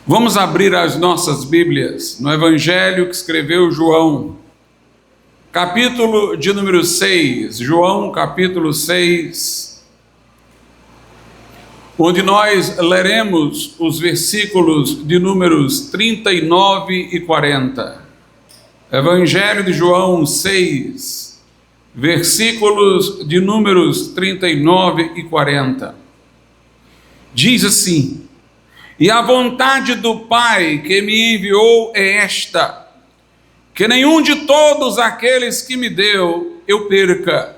Vamos abrir as nossas Bíblias no Evangelho que escreveu João, capítulo de número 6, João capítulo 6, onde nós leremos os versículos de números 39 e 40. Evangelho de João 6, versículos de números 39 e 40. Diz assim: E a vontade do Pai que me enviou é esta, que nenhum de todos aqueles que me deu eu perca,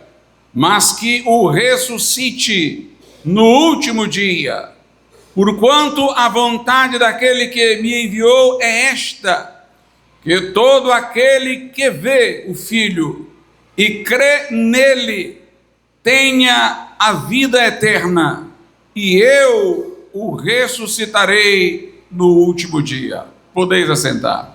mas que o ressuscite no último dia. Porquanto a vontade daquele que me enviou é esta, que todo aquele que vê o Filho e crê nele tenha a vida eterna, e eu o ressuscitarei no último dia. Podeis assentar.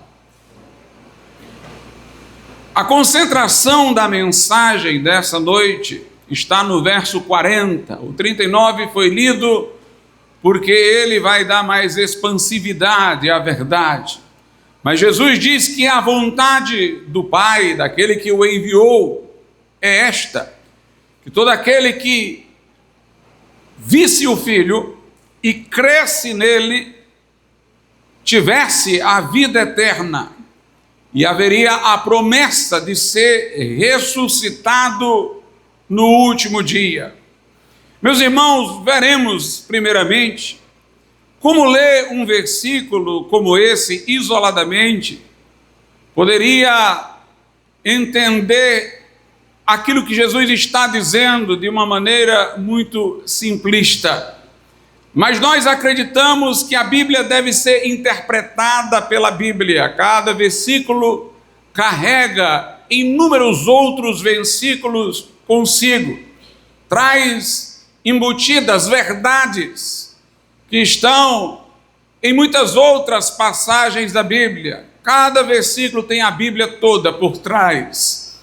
A concentração da mensagem dessa noite está no verso 40. O 39 foi lido porque ele vai dar mais expansividade à verdade. Mas Jesus diz que a vontade do Pai, daquele que o enviou, é esta: que todo aquele que visse o Filho e cresce nele, tivesse a vida eterna, e haveria a promessa de ser ressuscitado no último dia. Meus irmãos, veremos primeiramente como ler um versículo como esse isoladamente poderia entender aquilo que Jesus está dizendo de uma maneira muito simplista. Mas nós acreditamos que a Bíblia deve ser interpretada pela Bíblia. Cada versículo carrega inúmeros outros versículos consigo. Traz embutidas verdades que estão em muitas outras passagens da Bíblia. Cada versículo tem a Bíblia toda por trás.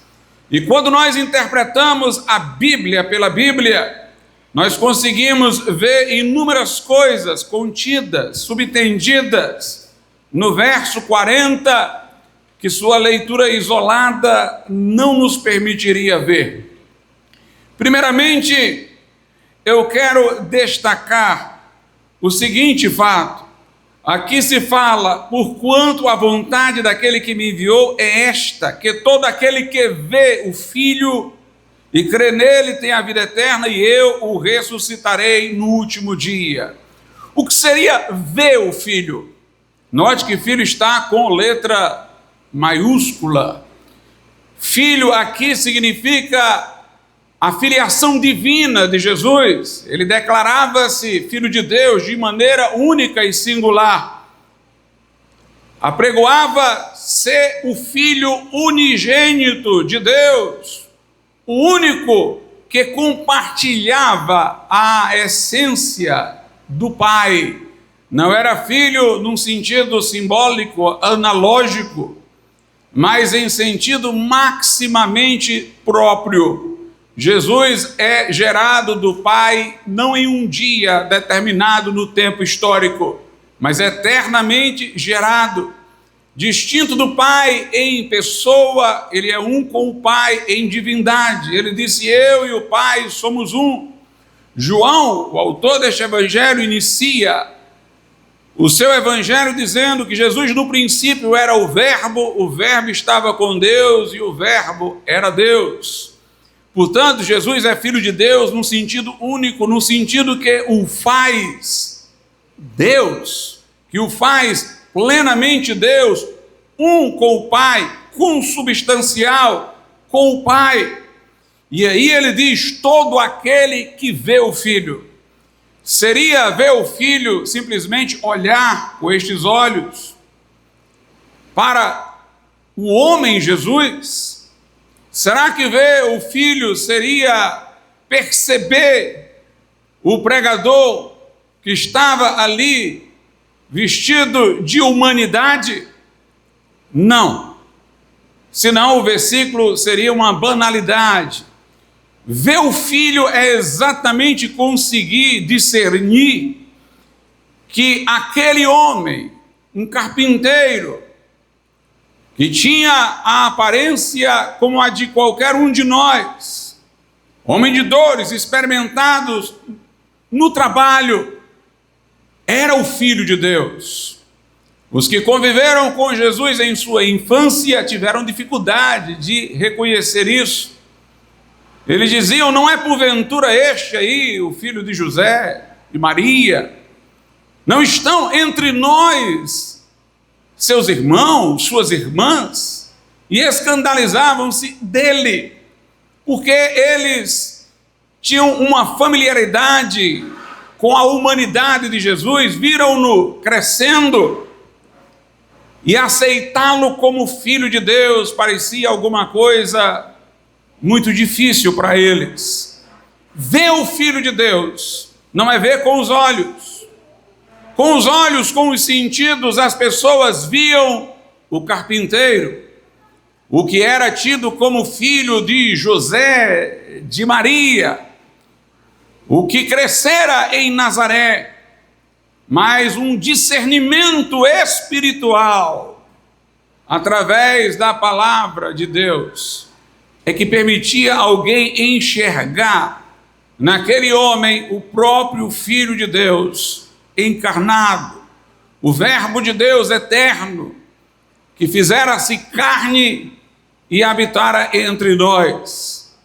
E quando nós interpretamos a Bíblia pela Bíblia, nós conseguimos ver inúmeras coisas contidas, subtendidas no verso 40, que sua leitura isolada não nos permitiria ver. Primeiramente, eu quero destacar o seguinte fato. Aqui se fala: porquanto a vontade daquele que me enviou é esta, que todo aquele que vê o Filho e crê nele tem a vida eterna, e eu o ressuscitarei no último dia. O que seria ver o Filho? Note que Filho está com letra maiúscula. Filho aqui significa a filiação divina de Jesus. Ele declarava-se Filho de Deus de maneira única e singular. Apregoava ser o Filho unigênito de Deus, o único que compartilhava a essência do Pai. Não era filho num sentido simbólico, analógico, mas em sentido maximamente próprio. Jesus é gerado do Pai não em um dia determinado no tempo histórico, mas eternamente gerado. Distinto do Pai em pessoa, ele é um com o Pai em divindade. Ele disse: eu e o Pai somos um. João, o autor deste evangelho, inicia o seu evangelho dizendo que Jesus no princípio era o Verbo estava com Deus e o Verbo era Deus. Portanto, Jesus é Filho de Deus num sentido único, no sentido que o faz Deus, que o faz plenamente Deus, um com o Pai, consubstancial com o Pai. E aí ele diz: todo aquele que vê o Filho. Seria ver o Filho simplesmente olhar com estes olhos para o homem Jesus? Será que ver o Filho seria perceber o pregador que estava ali vestido de humanidade? Não. Senão o versículo seria uma banalidade. Ver o Filho é exatamente conseguir discernir que aquele homem um carpinteiro, que tinha a aparência como a de qualquer um de nós, homem de dores, experimentados no trabalho, era o Filho de Deus. Os que conviveram com Jesus em sua infância tiveram dificuldade de reconhecer isso. Eles diziam: não é porventura este aí o filho de José, de Maria? Não estão entre nós seus irmãos, suas irmãs? E escandalizavam-se dele, porque eles tinham uma familiaridade com a humanidade de Jesus, viram-no crescendo, e aceitá-lo como filho de Deus parecia alguma coisa muito difícil para eles. Ver o Filho de Deus não é ver com os olhos. Com os olhos, com os sentidos, as pessoas viam o carpinteiro, o que era tido como filho de José, de Maria, o que crescera em Nazaré, mas um discernimento espiritual, através da palavra de Deus, é que permitia alguém enxergar naquele homem o próprio Filho de Deus encarnado, o Verbo de Deus eterno, que fizera-se carne e habitara entre nós.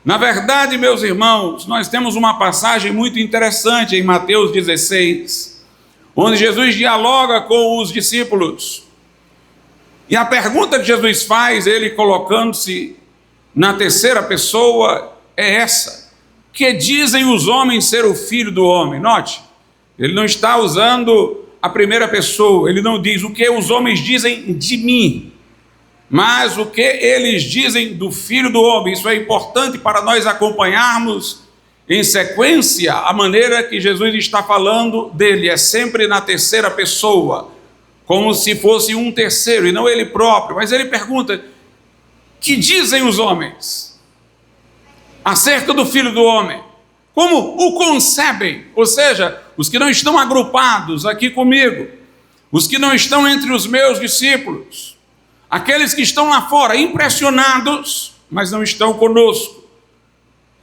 Na verdade, meus irmãos, nós temos uma passagem muito interessante em Mateus 16, onde Jesus dialoga com os discípulos. E a pergunta que Jesus faz, ele colocando-se na terceira pessoa, é essa: que dizem os homens ser o Filho do Homem? Note, ele não está usando a primeira pessoa, ele não diz o que os homens dizem de mim, mas o que eles dizem do Filho do Homem. Isso é importante para nós acompanharmos em sequência a maneira que Jesus está falando dele, é sempre na terceira pessoa, como se fosse um terceiro e não ele próprio. Mas ele pergunta: que dizem os homens acerca do Filho do Homem? Como o concebem? Ou seja, os que não estão agrupados aqui comigo, os que não estão entre os meus discípulos, aqueles que estão lá fora, impressionados, mas não estão conosco.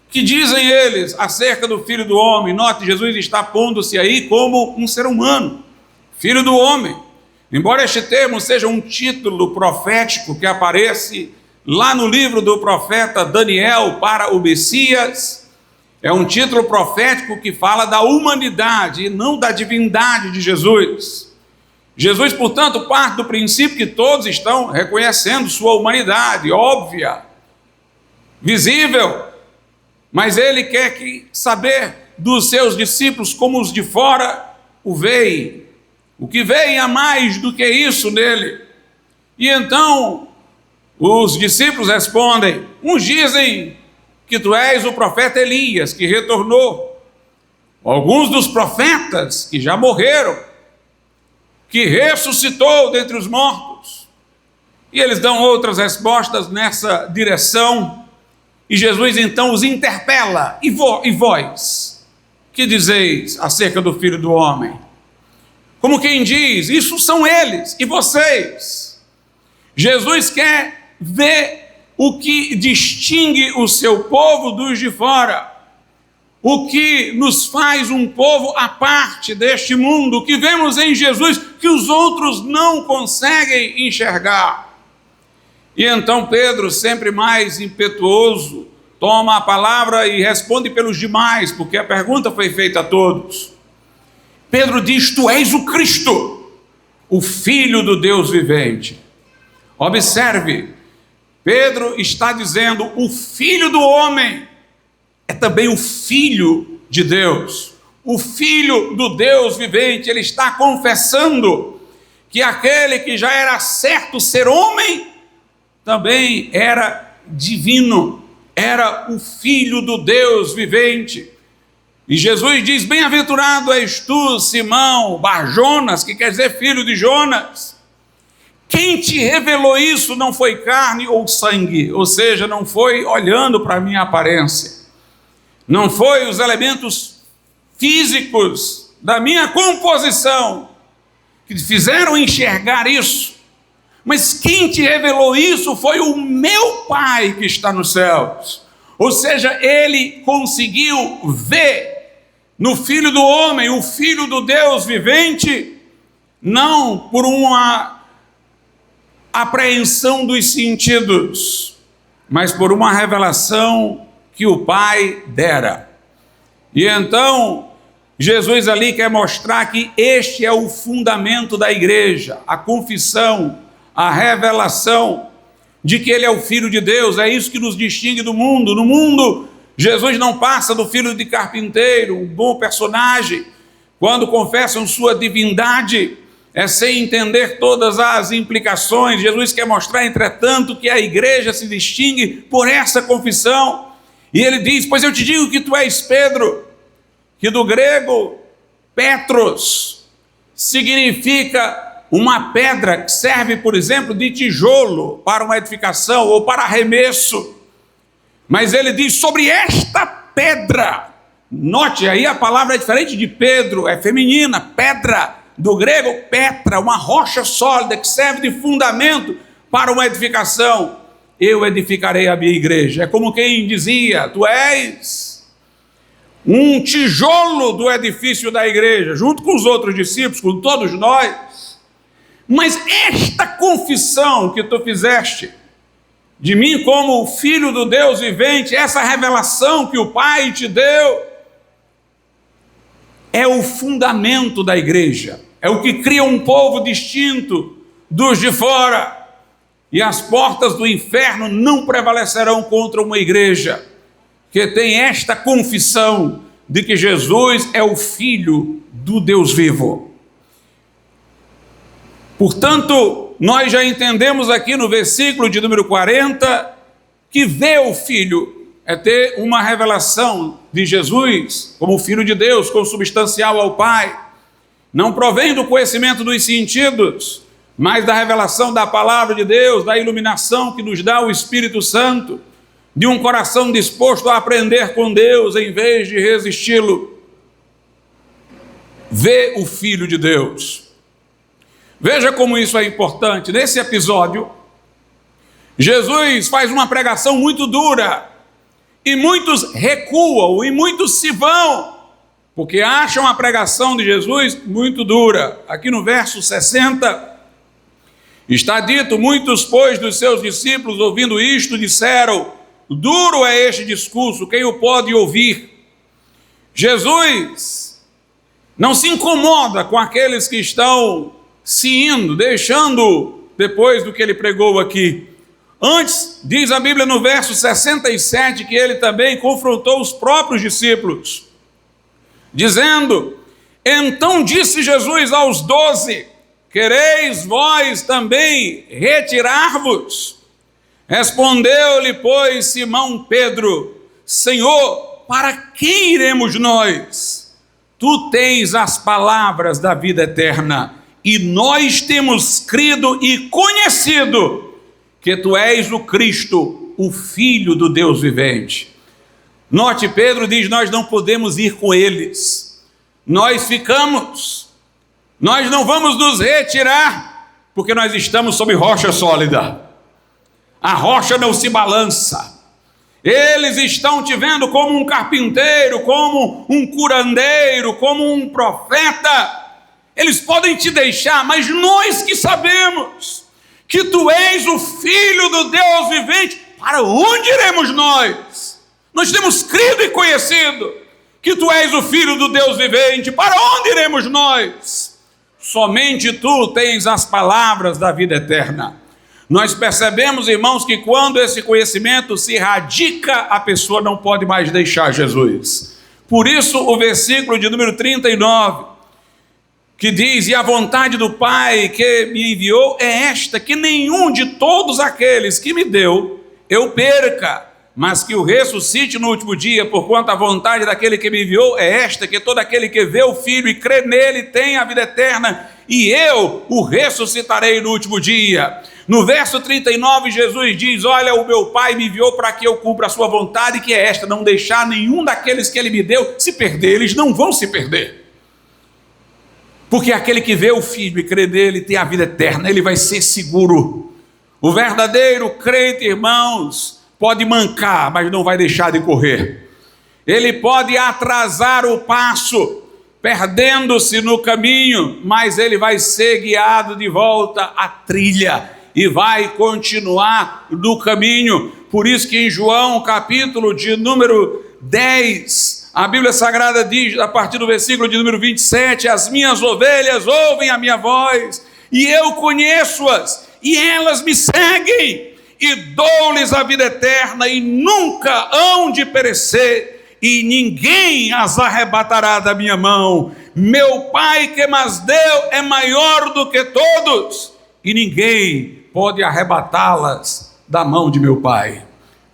Que dizem eles acerca do Filho do Homem? Note, Jesus está pondo-se aí como um ser humano, Filho do Homem. Embora este termo seja um título profético que aparece lá no livro do profeta Daniel para o Messias, é um título profético que fala da humanidade e não da divindade de Jesus. Jesus, portanto, parte do princípio que todos estão reconhecendo sua humanidade, óbvia, visível, mas ele quer saber dos seus discípulos como os de fora o veem, o que veem a mais do que isso nele. E então os discípulos respondem: uns dizem que tu és o profeta Elias, que retornou. Alguns dos profetas que já morreram, que ressuscitou dentre os mortos. E eles dão outras respostas nessa direção. E Jesus então os interpela: e vós, que dizeis acerca do Filho do Homem? Como quem diz: isso são eles, e vocês? Jesus quer ver o que distingue o seu povo dos de fora, o que nos faz um povo à parte deste mundo, o que vemos em Jesus que os outros não conseguem enxergar. E então Pedro, sempre mais impetuoso, toma a palavra e responde pelos demais, porque a pergunta foi feita a todos. Pedro diz: tu és o Cristo, o Filho do Deus vivente. Observe, Pedro está dizendo: o Filho do Homem é também o Filho de Deus, o Filho do Deus vivente. Ele está confessando que aquele que já era certo ser homem, também era divino, era o Filho do Deus vivente. E Jesus diz: bem-aventurado és tu, Simão Bar-Jonas, que quer dizer filho de Jonas. Quem te revelou isso não foi carne ou sangue, ou seja, não foi olhando para a minha aparência, não foi os elementos físicos da minha composição que te fizeram enxergar isso. Mas quem te revelou isso foi o meu Pai que está nos céus. Ou seja, ele conseguiu ver no Filho do Homem, o Filho do Deus vivente, não por uma apreensão dos sentidos, mas por uma revelação que o Pai dera. E então, Jesus ali quer mostrar que este é o fundamento da igreja, a confissão, a revelação de que ele é o Filho de Deus. É isso que nos distingue do mundo. No mundo, Jesus não passa do filho de carpinteiro, um bom personagem. Quando confessam sua divindade, é sem entender todas as implicações. Jesus quer mostrar, entretanto, que a igreja se distingue por essa confissão. E ele diz: pois eu te digo que tu és Pedro, que do grego Petros significa uma pedra que serve, por exemplo, de tijolo para uma edificação ou para arremesso. Mas ele diz: sobre esta pedra. Note, aí a palavra é diferente de Pedro, é feminina, pedra, do grego petra, uma rocha sólida que serve de fundamento para uma edificação. Eu edificarei a minha igreja. É como quem dizia: tu és um tijolo do edifício da igreja, junto com os outros discípulos, com todos nós. Mas esta confissão que tu fizeste de mim como Filho do Deus vivente, essa revelação que o Pai te deu, é o fundamento da igreja, é o que cria um povo distinto dos de fora, e as portas do inferno não prevalecerão contra uma igreja que tem esta confissão de que Jesus é o Filho do Deus vivo. Portanto, nós já entendemos aqui no versículo de número 40, que ver o Filho é ter uma revelação de Jesus como Filho de Deus, consubstancial ao Pai. Não provém do conhecimento dos sentidos, mas da revelação da palavra de Deus, da iluminação que nos dá o Espírito Santo, de um coração disposto a aprender com Deus em vez de resisti-lo. Ver o Filho de Deus. Veja como isso é importante. Nesse episódio, Jesus faz uma pregação muito dura, e muitos recuam, e muitos se vão, porque acham a pregação de Jesus muito dura. Aqui no verso 60, está dito: muitos, pois, dos seus discípulos, ouvindo isto, disseram: duro é este discurso, quem o pode ouvir? Jesus não se incomoda com aqueles que estão se indo, deixando depois do que ele pregou aqui. Antes, diz a Bíblia no verso 67, que ele também confrontou os próprios discípulos, dizendo: então disse Jesus aos 12, quereis vós também retirar-vos? Respondeu-lhe, pois, Simão Pedro: Senhor, para quem iremos nós? Tu tens as palavras da vida eterna, e nós temos crido e conhecido que tu és o Cristo, o Filho do Deus vivente. Note, Pedro diz: nós não podemos ir com eles, nós ficamos, nós não vamos nos retirar, porque nós estamos sob rocha sólida, a rocha não se balança. Eles estão te vendo como um carpinteiro, como um curandeiro, como um profeta. Eles podem te deixar, mas nós que sabemos que tu és o Filho do Deus vivente, para onde iremos nós? Nós temos crido e conhecido que tu és o Filho do Deus vivente, para onde iremos nós? Somente tu tens as palavras da vida eterna. Nós percebemos, irmãos, que quando esse conhecimento se radica, a pessoa não pode mais deixar Jesus. Por isso o versículo de número 39, que diz: e a vontade do Pai que me enviou é esta, que nenhum de todos aqueles que me deu eu perca, mas que o ressuscite no último dia, porquanto a vontade daquele que me enviou é esta, que todo aquele que vê o Filho e crê nele tem a vida eterna, e eu o ressuscitarei no último dia. No verso 39, Jesus diz: olha, o meu Pai me enviou para que eu cumpra a sua vontade, que é esta, não deixar nenhum daqueles que ele me deu se perder. Eles não vão se perder. Porque aquele que vê o Filho e crê nele tem a vida eterna, ele vai ser seguro. O verdadeiro crente, irmãos, pode mancar, mas não vai deixar de correr. Ele pode atrasar o passo, perdendo-se no caminho, mas ele vai ser guiado de volta à trilha e vai continuar no caminho. Por isso que em João, capítulo de número 10, a Bíblia Sagrada diz, a partir do versículo de número 27, as minhas ovelhas ouvem a minha voz, e eu conheço-as, e elas me seguem, e dou-lhes a vida eterna, e nunca hão de perecer, e ninguém as arrebatará da minha mão. Meu Pai que mas deu é maior do que todos, e ninguém pode arrebatá-las da mão de meu Pai.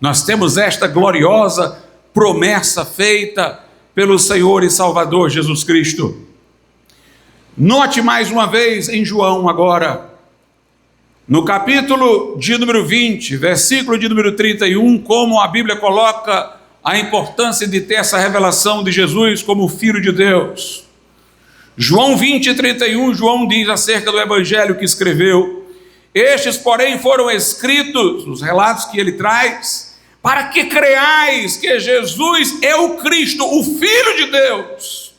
Nós temos esta gloriosa promessa feita pelo Senhor e Salvador Jesus Cristo. Note mais uma vez em João agora, no capítulo de número 20, versículo de número 31, como a Bíblia coloca a importância de ter essa revelação de Jesus como Filho de Deus. João 20, 31, João diz acerca do evangelho que escreveu: estes, porém, foram escritos, os relatos que ele traz, para que creais que Jesus é o Cristo, o Filho de Deus,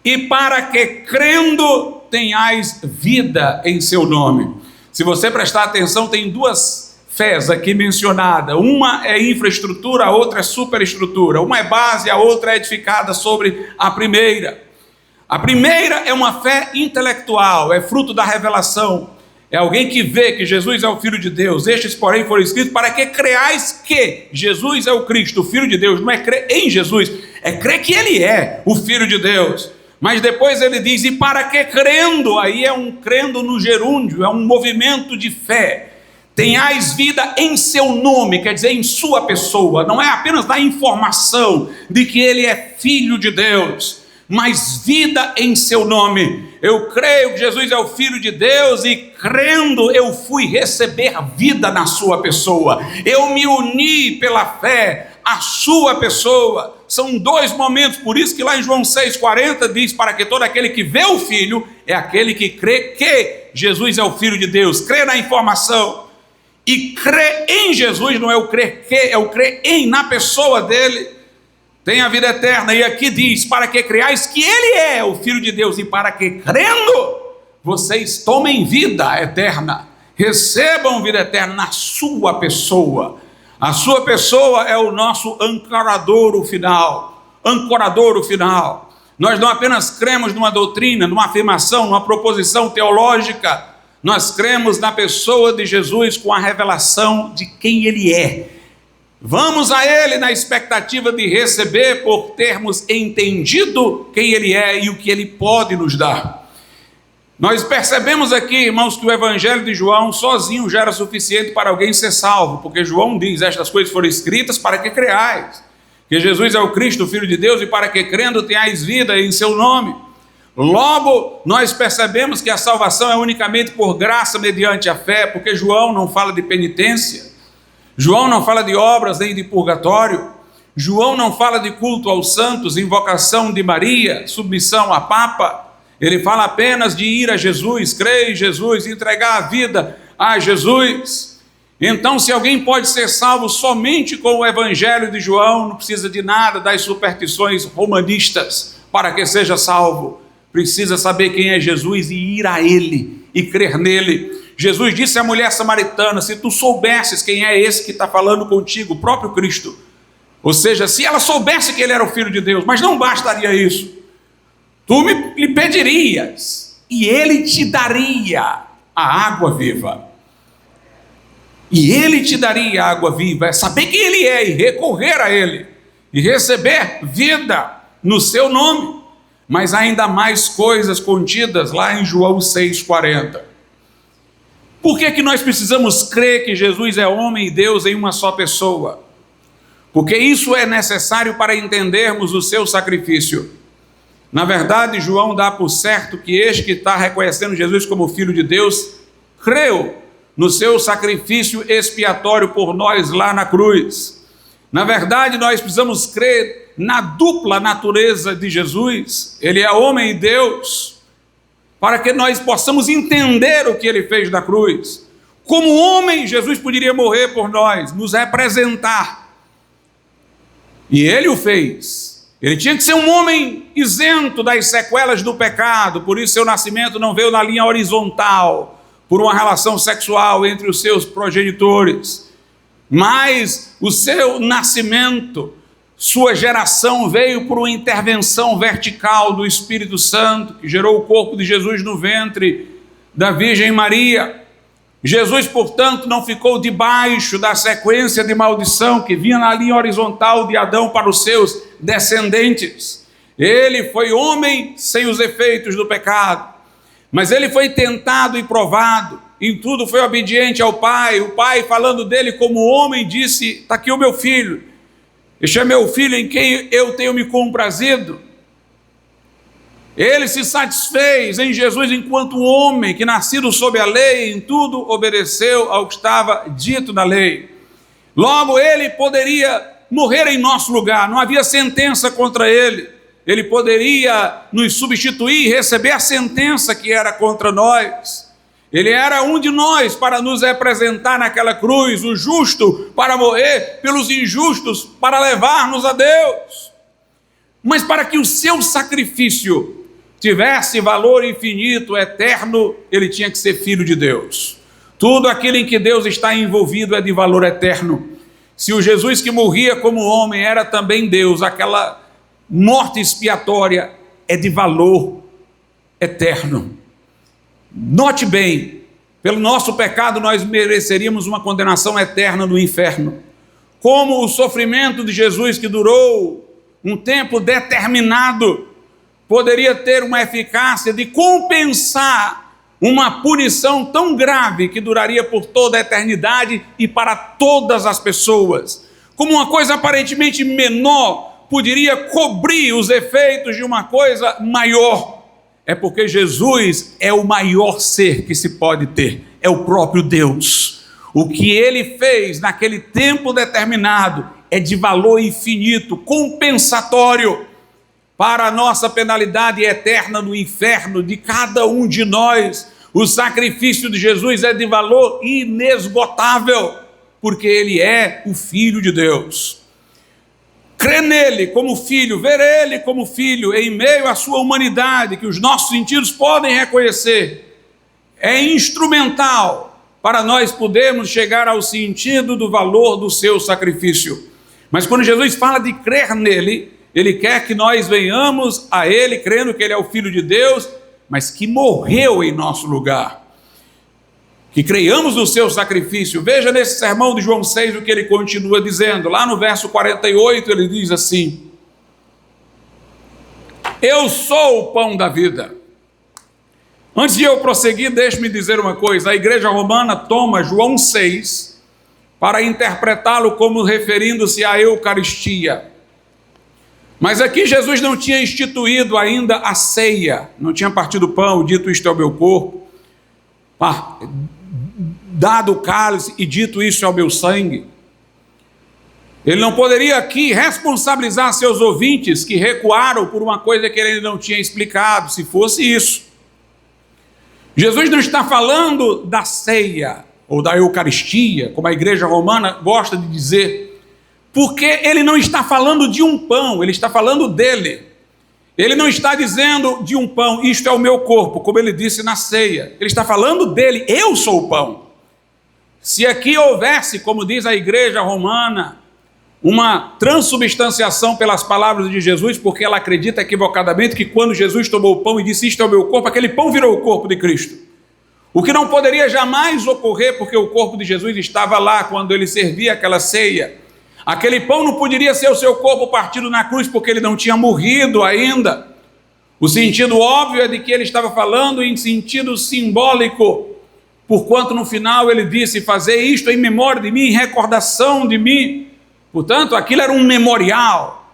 e para que crendo tenhais vida em seu nome. Se você prestar atenção, tem duas fés aqui mencionadas. Uma é infraestrutura, a outra é superestrutura. Uma é base, a outra é edificada sobre a primeira. A primeira é uma fé intelectual, é fruto da revelação. É alguém que vê que Jesus é o Filho de Deus. Estes, porém, foram escritos para que creais que Jesus é o Cristo, o Filho de Deus. Não é crer em Jesus, é crer que Ele é o Filho de Deus. Mas depois ele diz, e para que crendo, aí é um crendo no gerúndio, é um movimento de fé. Tenhais vida em seu nome, quer dizer, em sua pessoa. Não é apenas da informação de que Ele é Filho de Deus, mas vida em seu nome. Eu creio que Jesus é o Filho de Deus e crendo eu fui receber vida na sua pessoa. Eu me uni pela fé à sua pessoa. São dois momentos, por isso que lá em João 6,40 diz, para que todo aquele que vê o Filho é aquele que crê que Jesus é o Filho de Deus. Crê na informação. E crer em Jesus não é o crer que, é o crer em, na pessoa dele. Tem a vida eterna, e aqui diz, para que creais que Ele é o Filho de Deus, e para que crendo, vocês tomem vida eterna, recebam vida eterna na sua pessoa. A sua pessoa é o nosso ancoradouro final, Nós não apenas cremos numa doutrina, numa afirmação, numa proposição teológica, nós cremos na pessoa de Jesus com a revelação de quem Ele é. Vamos a Ele na expectativa de receber por termos entendido quem Ele é e o que Ele pode nos dar. Nós percebemos aqui, irmãos, que o Evangelho de João sozinho já era suficiente para alguém ser salvo, porque João diz, estas coisas foram escritas para que creais, que Jesus é o Cristo, o Filho de Deus, e para que crendo tenhais vida em seu nome. Logo, nós percebemos que a salvação é unicamente por graça mediante a fé, porque João não fala de penitência, João não fala de obras nem de purgatório, João não fala de culto aos santos, invocação de Maria, submissão à Papa. Ele fala apenas de ir a Jesus, crer em Jesus, entregar a vida a Jesus. Então, se alguém pode ser salvo somente com o Evangelho de João, não precisa de nada das superstições romanistas para que seja salvo. Precisa saber quem é Jesus e ir a Ele e crer nele. Jesus disse à mulher samaritana, se tu soubesses quem é esse que está falando contigo, o próprio Cristo. Ou seja, se ela soubesse que Ele era o Filho de Deus, mas não bastaria isso. Tu lhe pedirias, e Ele te daria a água viva. E Ele te daria a água viva, é saber quem Ele é e recorrer a Ele, e receber vida no seu nome. Mas ainda mais coisas contidas lá em João 6,40. Por que nós precisamos crer que Jesus é homem e Deus em uma só pessoa? Porque isso é necessário para entendermos o seu sacrifício. Na verdade, João dá por certo que este que está reconhecendo Jesus como Filho de Deus, creu no seu sacrifício expiatório por nós lá na cruz. Na verdade, nós precisamos crer na dupla natureza de Jesus. Ele é homem e Deus, para que nós possamos entender o que ele fez na cruz. Como homem, Jesus poderia morrer por nós, nos representar. E ele o fez. Ele tinha que ser um homem isento das sequelas do pecado, por isso seu nascimento não veio na linha horizontal, por uma relação sexual entre os seus progenitores. Mas o seu nascimento, sua geração veio por uma intervenção vertical do Espírito Santo, que gerou o corpo de Jesus no ventre da Virgem Maria. Jesus, portanto, não ficou debaixo da sequência de maldição que vinha na linha horizontal de Adão para os seus descendentes. Ele foi homem sem os efeitos do pecado, mas ele foi tentado e provado, em tudo foi obediente ao Pai. O Pai, falando dele como homem, disse: está aqui o meu filho, este é meu filho em quem eu tenho me comprazido. Ele se satisfez em Jesus enquanto homem, que nascido sob a lei, em tudo obedeceu ao que estava dito na lei. Logo, ele poderia morrer em nosso lugar, não havia sentença contra ele. Ele poderia nos substituir e receber a sentença que era contra nós. Ele era um de nós para nos representar naquela cruz, o justo para morrer pelos injustos, para levar-nos a Deus. Mas para que o seu sacrifício tivesse valor infinito, eterno, ele tinha que ser filho de Deus. Tudo aquilo em que Deus está envolvido é de valor eterno. Se o Jesus que morria como homem era também Deus, aquela morte expiatória é de valor eterno. Note bem, pelo nosso pecado nós mereceríamos uma condenação eterna no inferno. Como o sofrimento de Jesus, que durou um tempo determinado, poderia ter uma eficácia de compensar uma punição tão grave que duraria por toda a eternidade e para todas as pessoas. Como uma coisa aparentemente menor poderia cobrir os efeitos de uma coisa maior. É porque Jesus é o maior ser que se pode ter, é o próprio Deus. O que ele fez naquele tempo determinado é de valor infinito, compensatório para a nossa penalidade eterna no inferno de cada um de nós. O sacrifício de Jesus é de valor inesgotável, porque ele é o Filho de Deus. Crer nele como filho, ver ele como filho, em meio à sua humanidade, que os nossos sentidos podem reconhecer, é instrumental para nós podermos chegar ao sentido do valor do seu sacrifício. Mas quando Jesus fala de crer nele, ele quer que nós venhamos a ele crendo que ele é o Filho de Deus, mas que morreu em nosso lugar. Que creiamos no seu sacrifício. Veja nesse sermão de João 6 o que ele continua dizendo. Lá no verso 48 ele diz assim: eu sou o pão da vida. Antes de eu prosseguir, deixe-me dizer uma coisa. A igreja romana toma João 6 para interpretá-lo como referindo-se à Eucaristia. Mas aqui Jesus não tinha instituído ainda a ceia, não tinha partido o pão, dito isto é o meu corpo, dado o cálice e dito isso é o meu sangue. Ele não poderia aqui responsabilizar seus ouvintes que recuaram por uma coisa que ele não tinha explicado, se fosse isso. Jesus não está falando da ceia ou da Eucaristia, como a igreja romana gosta de dizer, porque ele não está falando de um pão, ele está falando dele. Ele não está dizendo de um pão, isto é o meu corpo, como ele disse na ceia. Ele está falando dele, eu sou o pão. Se aqui houvesse, como diz a igreja romana, uma transubstanciação pelas palavras de Jesus, porque ela acredita equivocadamente que quando Jesus tomou o pão e disse isto é o meu corpo, aquele pão virou o corpo de Cristo. O que não poderia jamais ocorrer, porque o corpo de Jesus estava lá quando ele servia aquela ceia. Aquele pão não poderia ser o seu corpo partido na cruz, porque ele não tinha morrido ainda. O sentido óbvio é de que ele estava falando em sentido simbólico, porquanto no final ele disse: fazer isto em memória de mim, em recordação de mim. Portanto, aquilo era um memorial,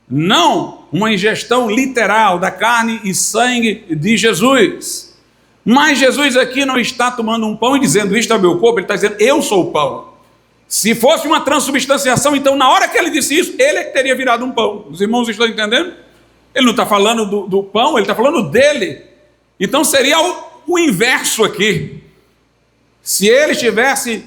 não uma ingestão literal da carne e sangue de Jesus. Mas Jesus aqui não está tomando um pão e dizendo isto é meu corpo, ele está dizendo eu sou o pão. Se fosse uma transubstanciação, então na hora que ele disse isso, ele é que teria virado um pão. Os irmãos estão entendendo? Ele não está falando do pão, ele está falando dele. Então seria o inverso aqui. Se ele estivesse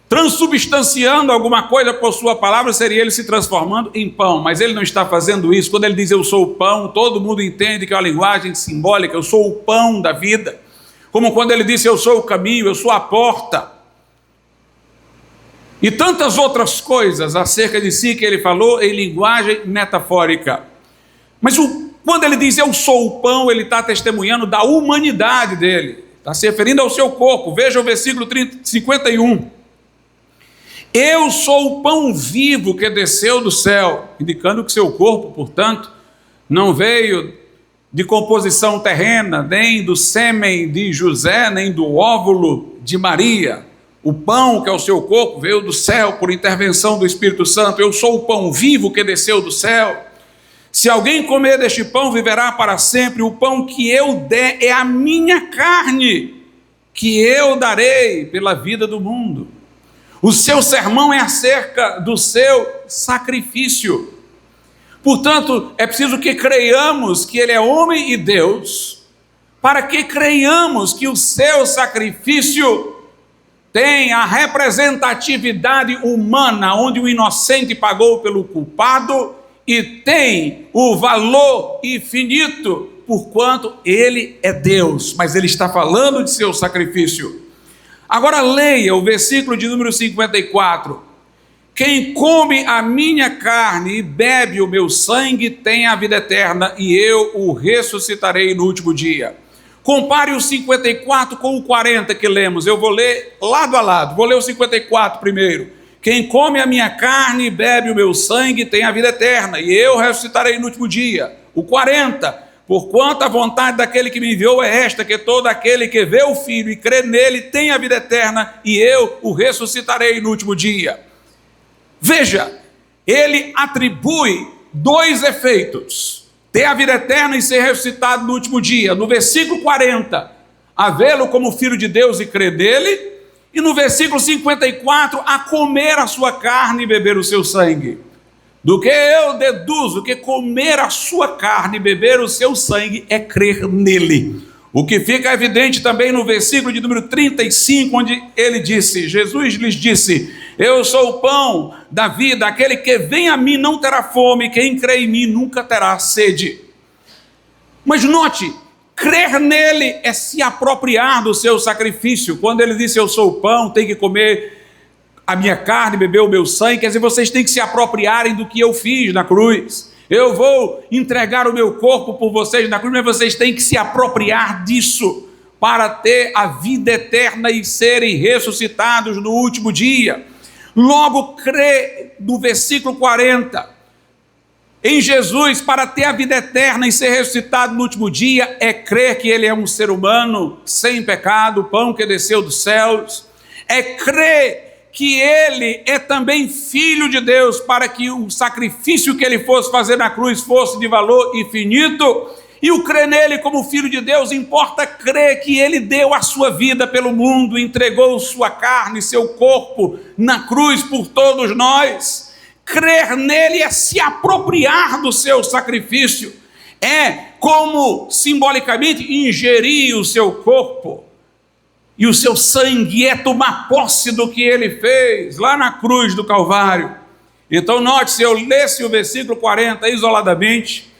transubstanciando alguma coisa por sua palavra, seria ele se transformando em pão, mas ele não está fazendo isso. Quando ele diz eu sou o pão, todo mundo entende que é uma linguagem simbólica, eu sou o pão da vida, como quando ele disse eu sou o caminho, eu sou a porta, e tantas outras coisas acerca de si que ele falou em linguagem metafórica. Mas quando ele diz eu sou o pão, ele está testemunhando da humanidade dele, está se referindo ao seu corpo. Veja o versículo 51. Eu sou o pão vivo que desceu do céu, indicando que seu corpo, portanto, não veio de composição terrena, nem do sêmen de José, nem do óvulo de Maria. O pão, que é o seu corpo, veio do céu por intervenção do Espírito Santo. Eu sou o pão vivo que desceu do céu. Se alguém comer deste pão, viverá para sempre. O pão que eu der é a minha carne, que eu darei pela vida do mundo. O seu sermão é acerca do seu sacrifício. Portanto, é preciso que creiamos que ele é homem e Deus, para que creiamos que o seu sacrifício tem a representatividade humana, onde o inocente pagou pelo culpado, e tem o valor infinito, porquanto ele é Deus, mas ele está falando de seu sacrifício. Agora leia o versículo de número 54. Quem come a minha carne e bebe o meu sangue tem a vida eterna, e eu o ressuscitarei no último dia. Compare o 54 com o 40 que lemos. Eu vou ler lado a lado. Vou ler o 54 primeiro. Quem come a minha carne e bebe o meu sangue tem a vida eterna, e eu ressuscitarei no último dia. O 40. Porquanto a vontade daquele que me enviou é esta, que todo aquele que vê o Filho e crê nele tem a vida eterna, e eu o ressuscitarei no último dia. Veja, ele atribui dois efeitos: ter a vida eterna e ser ressuscitado no último dia. No versículo 40, a vê-lo como filho de Deus e crer nele, e no versículo 54, a comer a sua carne e beber o seu sangue. Do que eu deduzo que comer a sua carne e beber o seu sangue é crer nele. O que fica evidente também no versículo de número 35, onde ele disse, Jesus lhes disse, eu sou o pão da vida, aquele que vem a mim não terá fome, quem crê em mim nunca terá sede. Mas note, crer nele é se apropriar do seu sacrifício. Quando ele disse eu sou o pão, tem que comer a minha carne, beber o meu sangue, quer dizer, vocês têm que se apropriarem do que eu fiz na cruz. Eu vou entregar o meu corpo por vocês na cruz, mas vocês têm que se apropriar disso para ter a vida eterna e serem ressuscitados no último dia. Logo, crê no versículo 40 em Jesus para ter a vida eterna e ser ressuscitado no último dia, é crer que ele é um ser humano sem pecado, o pão que desceu dos céus, é crer que ele é também filho de Deus, para que o sacrifício que ele fosse fazer na cruz fosse de valor infinito, e o crer nele como filho de Deus importa crer que ele deu a sua vida pelo mundo, entregou sua carne, seu corpo na cruz por todos nós. Crer nele é se apropriar do seu sacrifício, é como simbolicamente ingerir o seu corpo e o seu sangue, é tomar posse do que ele fez lá na cruz do Calvário. Então note, se eu lesse o versículo 40 isoladamente,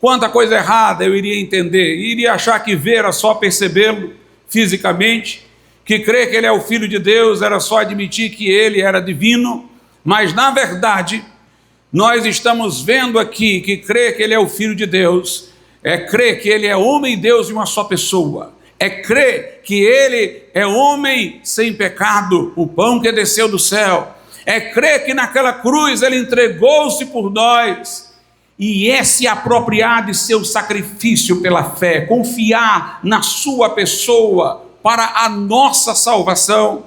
quanta coisa errada eu iria entender, iria achar que ver era só percebê-lo fisicamente, que crer que ele é o Filho de Deus era só admitir que ele era divino, mas na verdade nós estamos vendo aqui que crer que ele é o Filho de Deus é crer que ele é homem e Deus em uma só pessoa, é crer que ele é homem sem pecado, o pão que desceu do céu, é crer que naquela cruz ele entregou-se por nós, e é se apropriar de seu sacrifício pela fé, confiar na sua pessoa para a nossa salvação.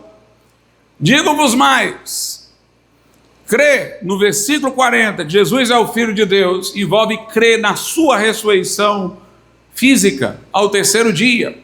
Digo-vos mais, crer no versículo 40, que Jesus é o Filho de Deus, envolve crer na sua ressurreição física ao terceiro dia.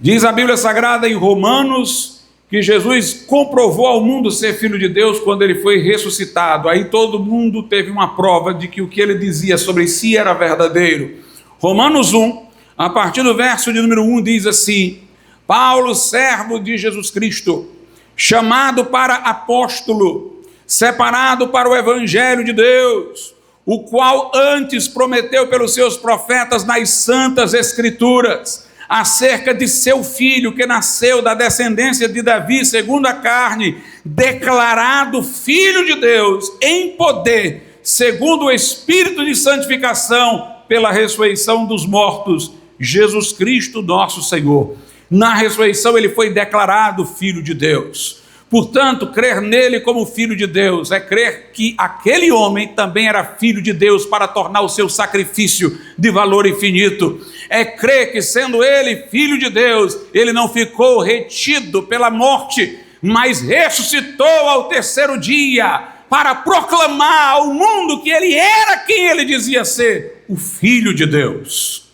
Diz a Bíblia Sagrada em Romanos que Jesus comprovou ao mundo ser Filho de Deus quando ele foi ressuscitado. Aí todo mundo teve uma prova de que o que ele dizia sobre si era verdadeiro. Romanos 1, A partir do verso de número 1 diz assim: Paulo, servo de Jesus Cristo, chamado para apóstolo, separado para o evangelho de Deus, o qual antes prometeu pelos seus profetas nas santas escrituras, acerca de seu filho que nasceu da descendência de Davi segundo a carne, declarado filho de Deus em poder, segundo o Espírito de santificação, pela ressurreição dos mortos, Jesus Cristo nosso Senhor. Na ressurreição ele foi declarado filho de Deus. Portanto, crer nele como filho de Deus é crer que aquele homem também era filho de Deus para tornar o seu sacrifício de valor infinito. É crer que, sendo ele filho de Deus, ele não ficou retido pela morte, mas ressuscitou ao terceiro dia para proclamar ao mundo que ele era quem ele dizia ser, o Filho de Deus.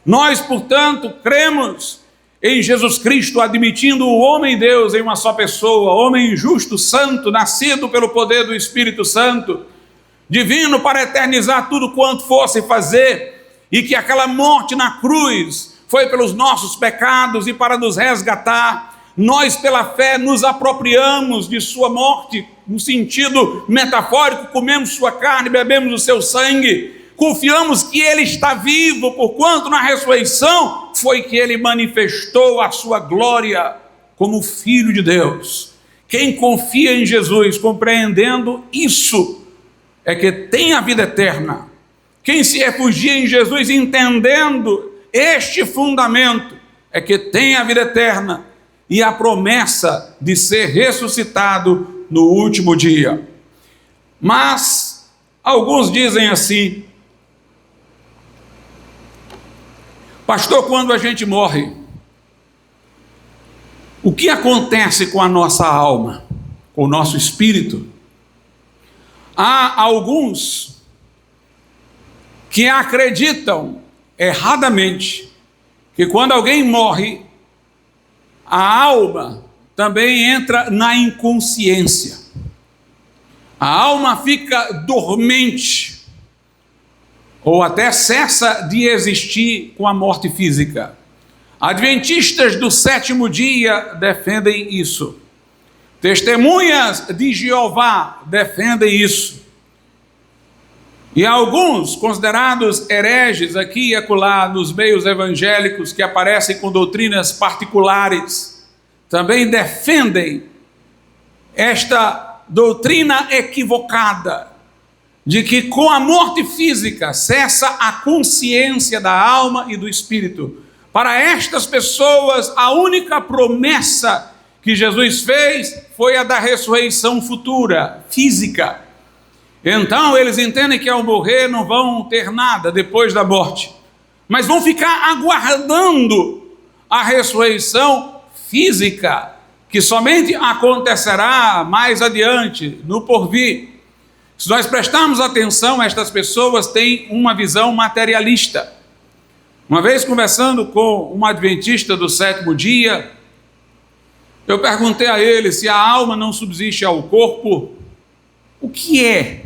Nós, portanto, cremos em Jesus Cristo, admitindo o homem Deus em uma só pessoa, homem justo, santo, nascido pelo poder do Espírito Santo, divino para eternizar tudo quanto fosse fazer, e que aquela morte na cruz foi pelos nossos pecados e para nos resgatar. Nós, pela fé, nos apropriamos de sua morte, no sentido metafórico, comemos sua carne, bebemos o seu sangue, confiamos que ele está vivo, porquanto na ressurreição foi que ele manifestou a sua glória como Filho de Deus. Quem confia em Jesus, compreendendo isso, é que tem a vida eterna. Quem se refugia em Jesus, entendendo este fundamento, é que tem a vida eterna e a promessa de ser ressuscitado no último dia. Mas alguns dizem assim: pastor, quando a gente morre, o que acontece com a nossa alma, com o nosso espírito? Há alguns que acreditam erradamente que quando alguém morre, a alma também entra na inconsciência. A alma fica dormente, ou até cessa de existir com a morte física. Adventistas do sétimo dia defendem isso. Testemunhas de Jeová defendem isso. E alguns, considerados hereges aqui e acolá nos meios evangélicos, que aparecem com doutrinas particulares, também defendem esta doutrina equivocada, de que com a morte física cessa a consciência da alma e do espírito. Para estas pessoas, a única promessa que Jesus fez foi a da ressurreição futura, física. Então eles entendem que ao morrer não vão ter nada depois da morte, mas vão ficar aguardando a ressurreição física, que somente acontecerá mais adiante, no porvir. Se nós prestarmos atenção, estas pessoas têm uma visão materialista. Uma vez conversando com um adventista do sétimo dia, eu perguntei a ele: se a alma não subsiste ao corpo, o que é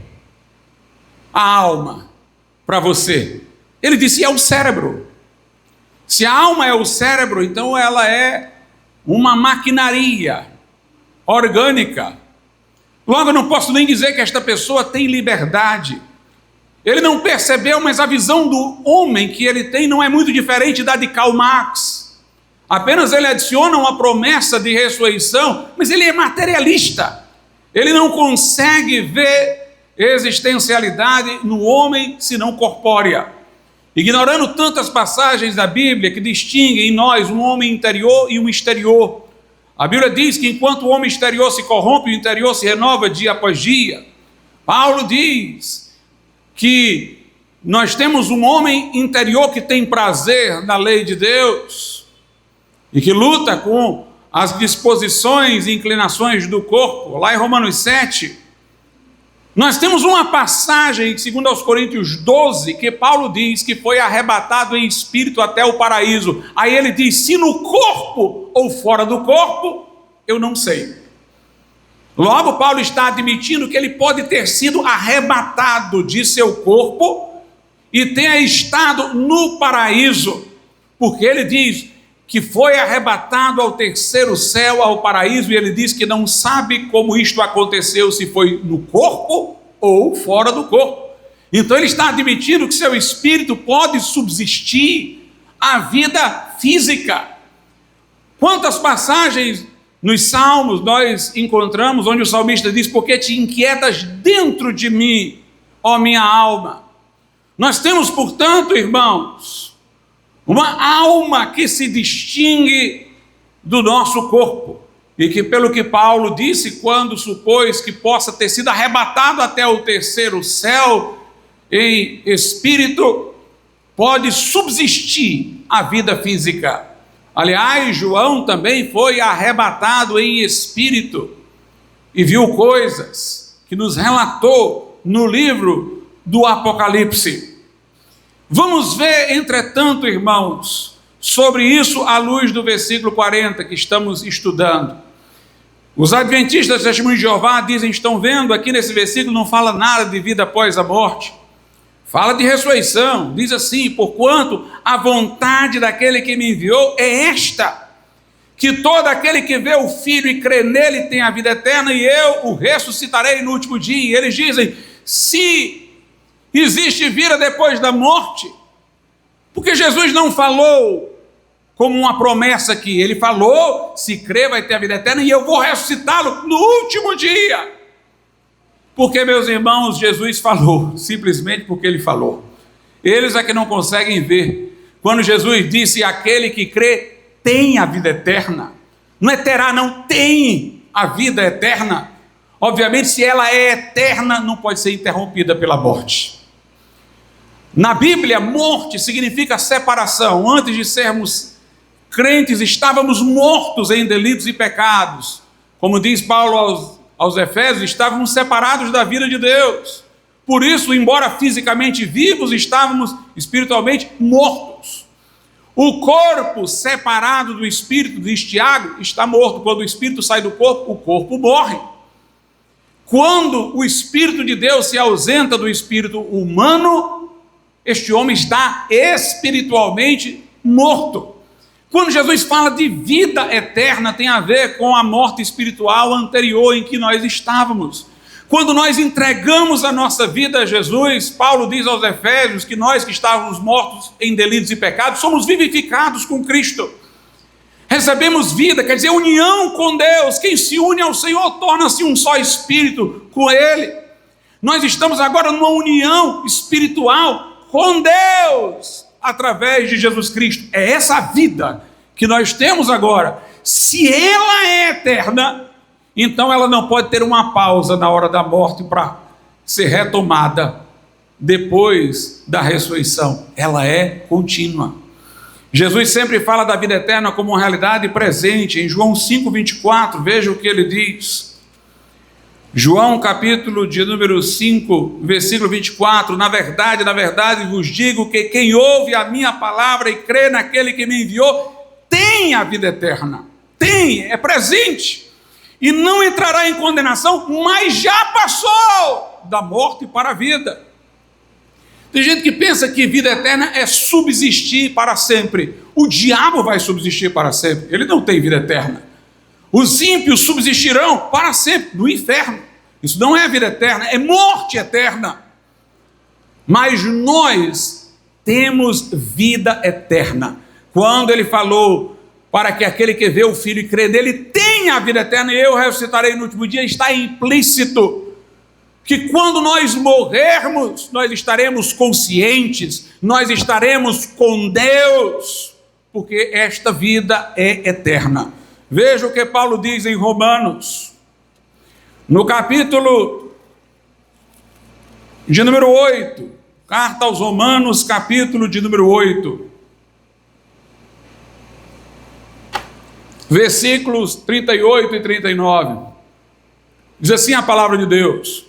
a alma para você? Ele disse: é o cérebro. Se a alma é o cérebro, então ela é uma maquinaria orgânica. Logo, eu não posso nem dizer que esta pessoa tem liberdade. Ele não percebeu, mas a visão do homem que ele tem não é muito diferente da de Karl Marx. Apenas ele adiciona uma promessa de ressurreição, mas ele é materialista. Ele não consegue ver existencialidade no homem senão corpórea, ignorando tantas passagens da Bíblia que distinguem em nós um homem interior e um exterior. A Bíblia diz que enquanto o homem exterior se corrompe, o interior se renova dia após dia. Paulo diz que nós temos um homem interior que tem prazer na lei de Deus e que luta com as disposições e inclinações do corpo. Lá em Romanos 7, nós temos uma passagem, segundo aos Coríntios 12, que Paulo diz que foi arrebatado em espírito até o paraíso. Aí ele diz: se no corpo ou fora do corpo, eu não sei. Logo, Paulo está admitindo que ele pode ter sido arrebatado de seu corpo e tenha estado no paraíso. porque ele diz que foi arrebatado ao terceiro céu, ao paraíso, e ele diz que não sabe como isto aconteceu, se foi no corpo ou fora do corpo. Então ele está admitindo que seu espírito pode subsistir à vida física. Quantas passagens nos Salmos nós encontramos onde o salmista diz: porque te inquietas dentro de mim, ó minha alma. Nós temos, portanto, irmãos, uma alma que se distingue do nosso corpo, e que, pelo que Paulo disse, quando supôs que possa ter sido arrebatado até o terceiro céu em espírito, pode subsistir a vida física. Aliás, João também foi arrebatado em espírito e viu coisas que nos relatou no livro do Apocalipse. Vamos ver, entretanto, irmãos, sobre isso à luz do versículo 40 que estamos estudando. Os adventistas do Testemunho de Jeová dizem, estão vendo aqui nesse versículo, não fala nada de vida após a morte. Fala de ressurreição, diz assim: porquanto a vontade daquele que me enviou é esta, que todo aquele que vê o Filho e crê nele tem a vida eterna, e eu o ressuscitarei no último dia. E eles dizem, se existe vida depois da morte, porque Jesus não falou como uma promessa aqui, ele falou, se crê vai ter a vida eterna, e eu vou ressuscitá-lo no último dia. Porque, meus irmãos, Jesus falou, simplesmente porque ele falou. Eles é que não conseguem ver. Quando Jesus disse, aquele que crê tem a vida eterna. Não é terá, não, tem a vida eterna. Obviamente, se ela é eterna, não pode ser interrompida pela morte. Na Bíblia, morte significa separação. Antes de sermos crentes, estávamos mortos em delitos e pecados. Como diz Paulo aos Efésios, estávamos separados da vida de Deus. Por isso, embora fisicamente vivos, estávamos espiritualmente mortos. O corpo separado do espírito, diz Tiago, está morto. Quando o espírito sai do corpo, o corpo morre. Quando o espírito de Deus se ausenta do espírito humano, este homem está espiritualmente morto. Quando Jesus fala de vida eterna, tem a ver com a morte espiritual anterior em que nós estávamos. Quando nós entregamos a nossa vida a Jesus, Paulo diz aos Efésios que nós que estávamos mortos em delitos e pecados, somos vivificados com Cristo. Recebemos vida, quer dizer, união com Deus. Quem se une ao Senhor torna-se um só espírito com Ele. Nós estamos agora numa união espiritual com Deus, através de Jesus Cristo. É essa a vida que nós temos agora. Se ela é eterna, então ela não pode ter uma pausa na hora da morte para ser retomada depois da ressurreição. Ela é contínua. Jesus sempre fala da vida eterna como uma realidade presente. Em João 5,24, veja o que ele diz. João capítulo de número 5, versículo 24, na verdade vos digo que quem ouve a minha palavra e crê naquele que me enviou, tem a vida eterna. Tem, é presente. E não entrará em condenação, mas já passou da morte para a vida. Tem gente que pensa que vida eterna é subsistir para sempre. O diabo vai subsistir para sempre, ele não tem vida eterna. Os ímpios subsistirão para sempre no inferno. Isso não é vida eterna, é morte eterna. Mas nós temos vida eterna. Quando ele falou para que aquele que vê o Filho e crê nele tenha a vida eterna, e eu ressuscitarei no último dia, está implícito que quando nós morrermos, nós estaremos conscientes, nós estaremos com Deus, porque esta vida é eterna. Veja o que Paulo diz em Romanos, no capítulo de número 8, carta aos Romanos, capítulo de número 8, versículos 38 e 39, diz assim a palavra de Deus: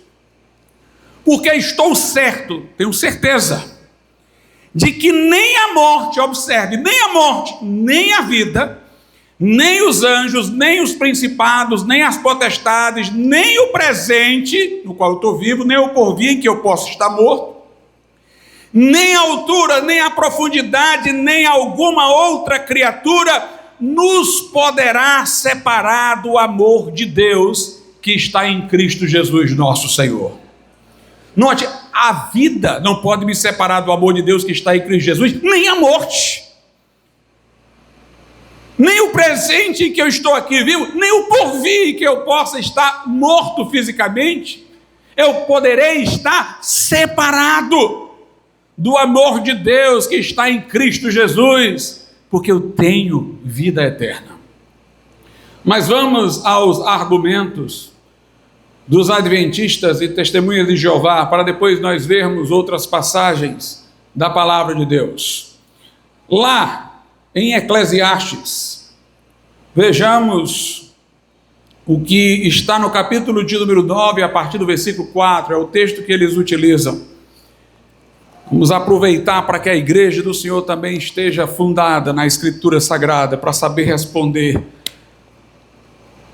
porque estou certo, tenho certeza, de que nem a morte, observe, nem a morte, nem a vida, nem os anjos, nem os principados, nem as potestades, nem o presente, no qual eu estou vivo, nem o porvir, em que eu posso estar morto, nem a altura, nem a profundidade, nem alguma outra criatura nos poderá separar do amor de Deus que está em Cristo Jesus nosso Senhor. Note, a vida não pode me separar do amor de Deus que está em Cristo Jesus, nem a morte, nem o presente em que eu estou aqui vivo, nem o porvir em que eu possa estar morto fisicamente. Eu poderei estar separado do amor de Deus que está em Cristo Jesus, porque eu tenho vida eterna. Mas vamos aos argumentos dos adventistas e testemunhas de Jeová, para depois nós vermos outras passagens da palavra de Deus. Lá em Eclesiastes, vejamos o que está no capítulo de número 9, a partir do versículo 4, é o texto que eles utilizam. Vamos aproveitar para que a igreja do Senhor também esteja fundada na Escritura Sagrada, para saber responder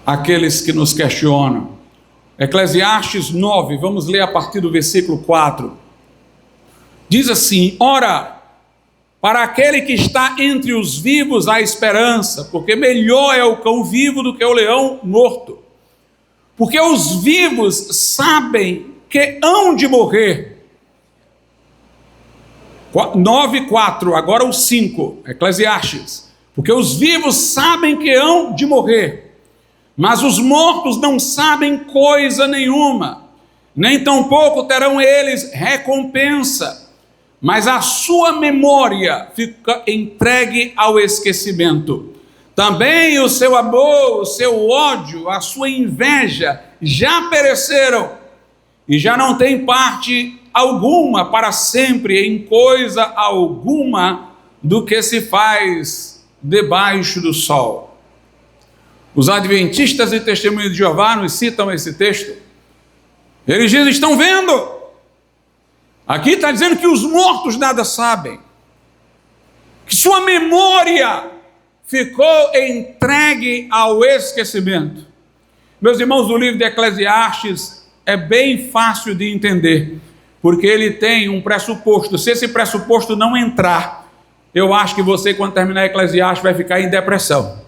àqueles que nos questionam. Eclesiastes 9, vamos ler a partir do versículo 4. Diz assim: ora, para aquele que está entre os vivos há esperança, porque melhor é o cão vivo do que o leão morto. Porque os vivos sabem que hão de morrer. 9:4, agora o 5, Eclesiastes. Porque os vivos sabem que hão de morrer, mas os mortos não sabem coisa nenhuma, nem tampouco terão eles recompensa, mas a sua memória fica entregue ao esquecimento. Também o seu amor, o seu ódio, a sua inveja já pereceram, e já não tem parte alguma para sempre em coisa alguma do que se faz debaixo do sol. Os adventistas e testemunhas de Jeová nos citam esse texto. Eles dizem: estão vendo? Aqui está dizendo que os mortos nada sabem, que sua memória ficou entregue ao esquecimento. Meus irmãos, o livro de Eclesiastes é bem fácil de entender, porque ele tem um pressuposto. Se esse pressuposto não entrar, eu acho que você, quando terminar Eclesiastes, vai ficar em depressão.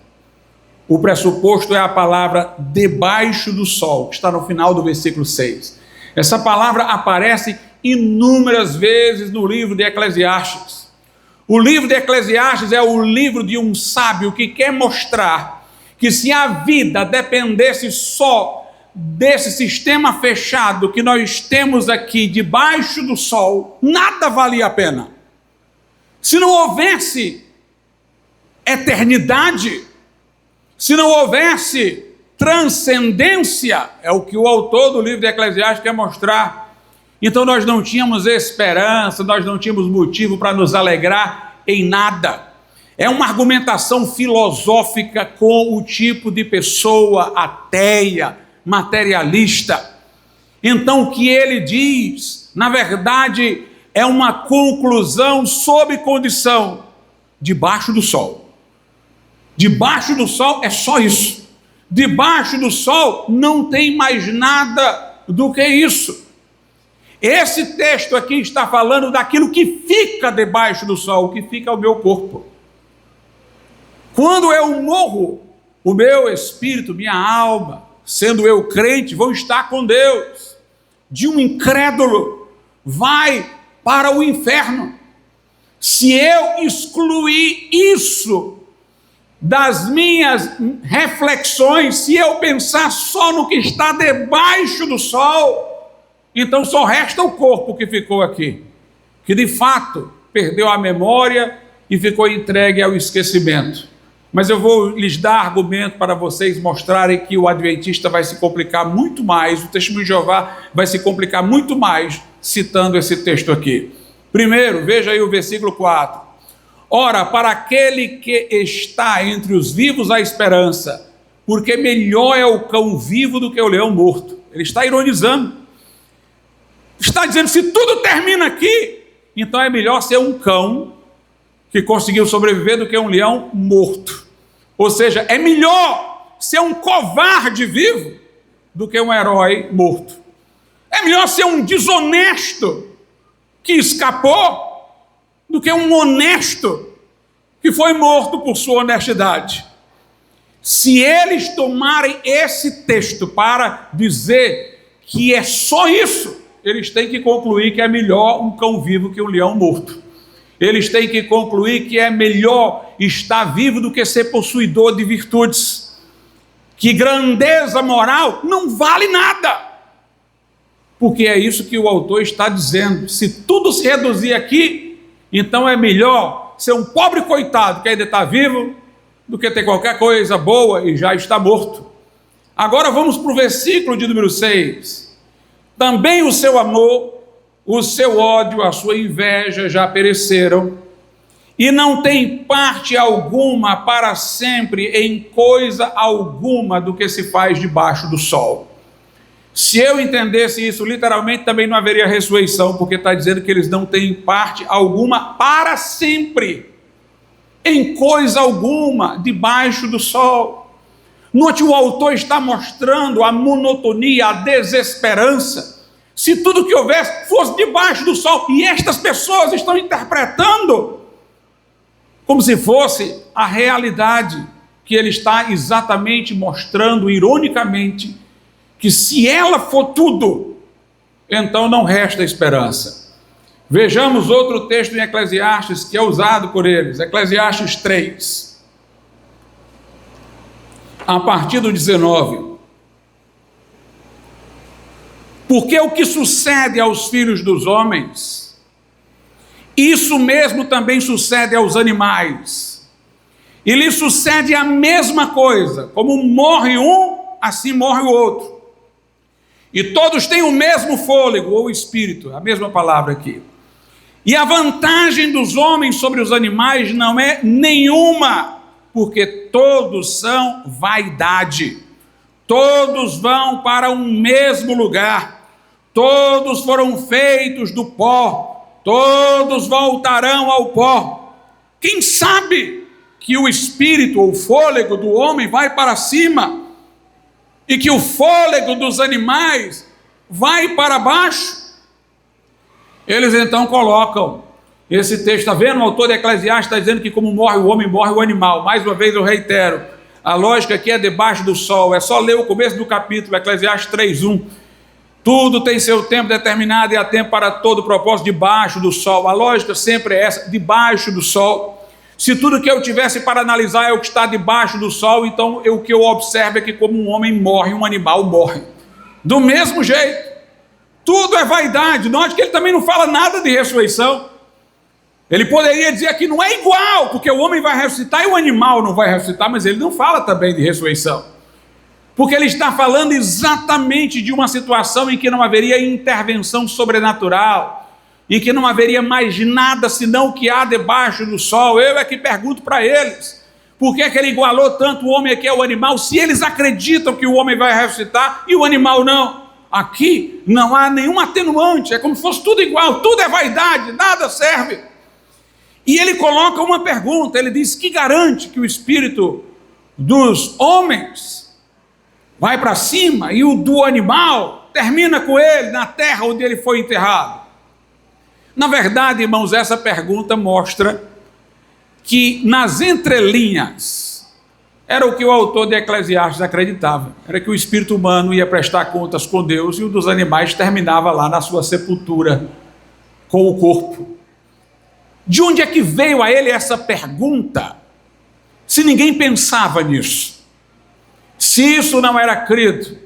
O pressuposto é a palavra debaixo do sol, que está no final do versículo 6. Essa palavra aparece inúmeras vezes no livro de Eclesiastes. O livro de Eclesiastes é o livro de um sábio que quer mostrar que se a vida dependesse só desse sistema fechado que nós temos aqui debaixo do sol, nada valia a pena. Se não houvesse eternidade, se não houvesse transcendência, é o que o autor do livro de Eclesiastes quer mostrar, então nós não tínhamos esperança, nós não tínhamos motivo para nos alegrar em nada. É uma argumentação filosófica com o tipo de pessoa ateia, materialista. Então o que ele diz, na verdade, é uma conclusão sob condição: debaixo do sol. Debaixo do sol é só isso. Debaixo do sol não tem mais nada do que isso. Esse texto aqui está falando daquilo que fica debaixo do sol, o que fica é o meu corpo. Quando eu morro, o meu espírito, minha alma, sendo eu crente, vão estar com Deus. De um incrédulo, vai para o inferno. Se eu excluir isso das minhas reflexões, se eu pensar só no que está debaixo do sol, então só resta o corpo que ficou aqui, que de fato perdeu a memória e ficou entregue ao esquecimento. Mas eu vou lhes dar argumento para vocês mostrarem que o adventista vai se complicar muito mais, o testemunho de Jeová vai se complicar muito mais citando esse texto aqui. Primeiro, veja aí o versículo 4. Ora, para aquele que está entre os vivos há esperança, porque melhor é o cão vivo do que o leão morto. Ele está ironizando. Está dizendo: se tudo termina aqui, então é melhor ser um cão que conseguiu sobreviver do que um leão morto. Ou seja, é melhor ser um covarde vivo do que um herói morto. É melhor ser um desonesto que escapou do que um honesto que foi morto por sua honestidade. Se eles tomarem esse texto para dizer que é só isso, eles têm que concluir que é melhor um cão vivo que um leão morto. Eles têm que concluir que é melhor estar vivo do que ser possuidor de virtudes. Que grandeza moral não vale nada. Porque é isso que o autor está dizendo. Se tudo se reduzir aqui, então é melhor ser um pobre coitado que ainda está vivo do que ter qualquer coisa boa e já está morto. Agora vamos para o versículo de número 6. Também o seu amor, o seu ódio, a sua inveja já pereceram, e não tem parte alguma para sempre em coisa alguma do que se faz debaixo do sol. Se eu entendesse isso literalmente, também não haveria ressurreição, porque está dizendo que eles não têm parte alguma para sempre, em coisa alguma, debaixo do sol. Note, o autor está mostrando a monotonia, a desesperança. Se tudo que houvesse fosse debaixo do sol, e estas pessoas estão interpretando como se fosse a realidade, que ele está exatamente mostrando, ironicamente, que se ela for tudo, então não resta esperança. Vejamos outro texto em Eclesiastes que é usado por eles, Eclesiastes 3, a partir do 19. Porque o que sucede aos filhos dos homens, isso mesmo também sucede aos animais. E lhe sucede a mesma coisa, como morre um, assim morre o outro. E todos têm o mesmo fôlego, ou espírito, a mesma palavra aqui. E a vantagem dos homens sobre os animais não é nenhuma, porque todos são vaidade. Todos vão para um mesmo lugar. Todos foram feitos do pó. Todos voltarão ao pó. Quem sabe que o espírito ou o fôlego do homem vai para cima e que o fôlego dos animais vai para baixo? Eles então colocam esse texto, está vendo? O autor de Eclesiastes está dizendo que como morre o homem, morre o animal. Mais uma vez eu reitero, a lógica aqui é debaixo do sol. É só ler o começo do capítulo, Eclesiastes 3:1. Tudo tem seu tempo determinado e há tempo para todo propósito debaixo do sol. A lógica sempre é essa, debaixo do sol. Se tudo que eu tivesse para analisar é o que está debaixo do sol, então o que eu observo é que como um homem morre, um animal morre. Do mesmo jeito, tudo é vaidade. Note que ele também não fala nada de ressurreição. Ele poderia dizer que não é igual, porque o homem vai ressuscitar e o animal não vai ressuscitar, mas ele não fala também de ressurreição. Porque ele está falando exatamente de uma situação em que não haveria intervenção sobrenatural, em que não haveria mais nada senão o que há debaixo do sol. Eu é que pergunto para eles, por que é que ele igualou tanto o homem aqui ao animal, se eles acreditam que o homem vai ressuscitar e o animal não? Aqui não há nenhum atenuante, é como se fosse tudo igual, tudo é vaidade, nada serve. E ele coloca uma pergunta, ele diz que garante que o espírito dos homens vai para cima e o do animal termina com ele na terra onde ele foi enterrado. Na verdade, irmãos, essa pergunta mostra que nas entrelinhas era o que o autor de Eclesiastes acreditava, era que o espírito humano ia prestar contas com Deus e o dos animais terminava lá na sua sepultura com o corpo. De onde é que veio a ele essa pergunta, se ninguém pensava nisso? Se isso não era crido?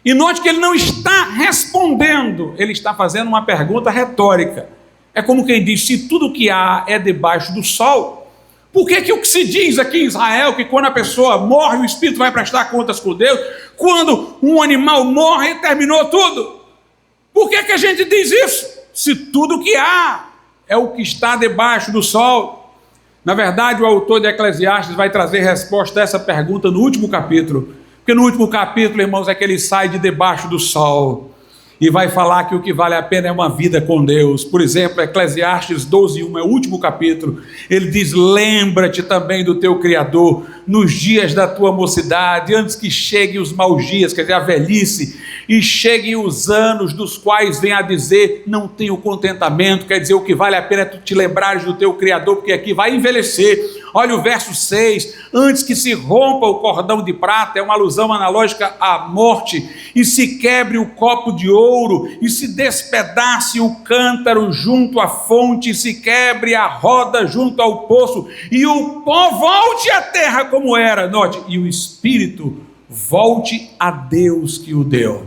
E note que ele não está respondendo, ele está fazendo uma pergunta retórica. É como quem diz, se tudo que há é debaixo do sol, por que que o que se diz aqui em Israel, que quando a pessoa morre, o espírito vai prestar contas com Deus, quando um animal morre, terminou tudo? Por que que a gente diz isso? Se tudo que há é o que está debaixo do sol. Na verdade, o autor de Eclesiastes vai trazer resposta a essa pergunta no último capítulo. Porque no último capítulo, irmãos, é que ele sai de debaixo do sol. e vai falar que o que vale a pena é uma vida com Deus. Por exemplo, Eclesiastes 12:1, é o último capítulo, ele diz: lembra-te também do teu Criador nos dias da tua mocidade, antes que cheguem os maus dias, quer dizer, a velhice, e cheguem os anos dos quais vem a dizer, não tenho contentamento. Quer dizer, o que vale a pena é tu te lembrares do teu Criador, porque aqui vai envelhecer. Olha o verso 6, antes que se rompa o cordão de prata, é uma alusão analógica à morte, e se quebre o copo de ouro, e se despedace o cântaro junto à fonte, e se quebre a roda junto ao poço, e o pó volte à terra como era, note, e o espírito volte a Deus que o deu.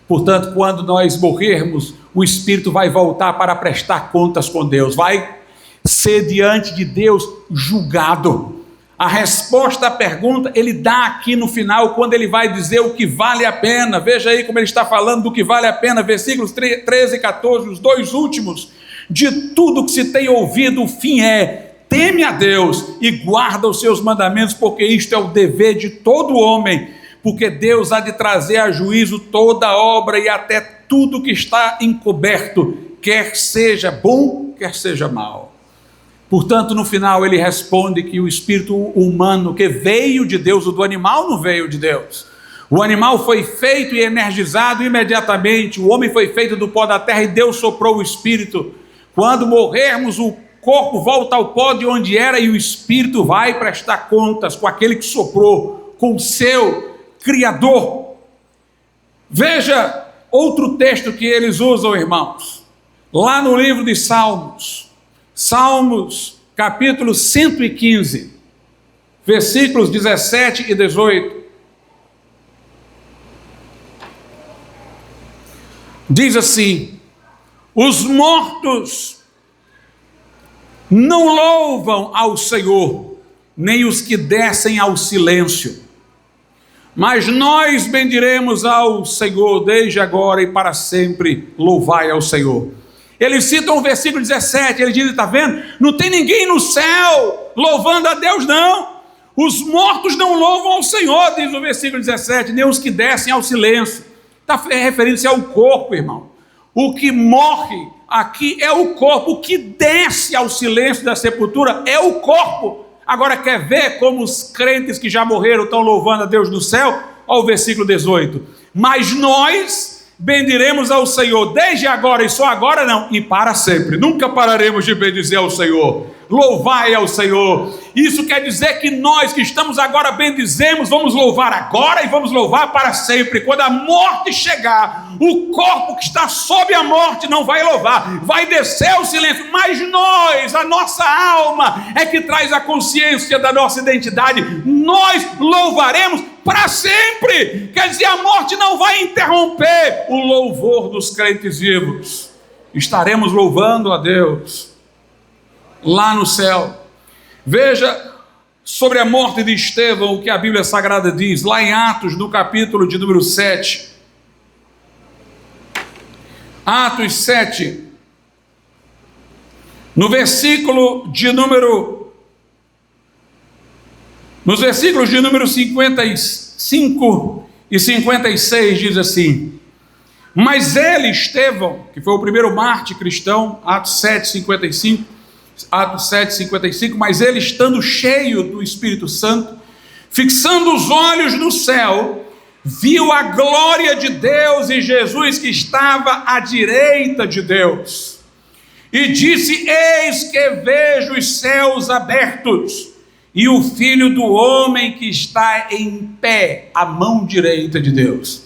Portanto, quando nós morrermos, o espírito vai voltar para prestar contas com Deus, vai ser diante de Deus julgado. A resposta à pergunta ele dá aqui no final, quando ele vai dizer o que vale a pena. Veja aí como ele está falando do que vale a pena, versículos 13 e 14, os dois últimos. De tudo que se tem ouvido, o fim é: teme a Deus e guarda os seus mandamentos, porque isto é o dever de todo homem, porque Deus há de trazer a juízo toda obra e até tudo que está encoberto, quer seja bom, quer seja mal. Portanto, no final ele responde que o espírito humano que veio de Deus, o do animal não veio de Deus. O animal foi feito e energizado imediatamente, o homem foi feito do pó da terra e Deus soprou o espírito. Quando morrermos, o corpo volta ao pó de onde era e o espírito vai prestar contas com aquele que soprou, com o seu Criador. Veja outro texto que eles usam, irmãos, lá no livro de Salmos, capítulo 115, versículos 17 e 18. Diz assim: os mortos não louvam ao Senhor, nem os que descem ao silêncio, mas nós bendiremos ao Senhor desde agora e para sempre. Louvai ao Senhor. Ele cita o versículo 17, ele diz, está vendo? Não tem ninguém no céu louvando a Deus, não. Os mortos não louvam ao Senhor, diz o versículo 17, nem os que descem ao silêncio. Está referindo-se ao corpo, irmão. O que morre aqui é o corpo, o que desce ao silêncio da sepultura é o corpo. Agora, quer ver como os crentes que já morreram estão louvando a Deus no céu? Olha o versículo 18. Mas nós bendiremos ao Senhor desde agora, e só agora não, e para sempre. Nunca pararemos de bendizer ao Senhor. Louvai ao Senhor. Isso quer dizer que nós que estamos agora bendizemos, vamos louvar agora e vamos louvar para sempre. Quando a morte chegar, o corpo que está sob a morte não vai louvar, vai descer ao silêncio, mas nós, a nossa alma é que traz a consciência da nossa identidade, nós louvaremos para sempre. Quer dizer, a morte não vai interromper o louvor dos crentes vivos. Estaremos louvando a Deus lá no céu. Veja sobre a morte de Estevão o que a Bíblia Sagrada diz, lá em Atos, no capítulo de número 7. Atos 7, nos versículos de número 55 e 56, diz assim: mas ele, Estevão, que foi o primeiro mártir cristão, Atos 7, 55, mas ele, estando cheio do Espírito Santo, fixando os olhos no céu, viu a glória de Deus e Jesus que estava à direita de Deus, e disse: eis que vejo os céus abertos, e o Filho do Homem que está em pé, à mão direita de Deus.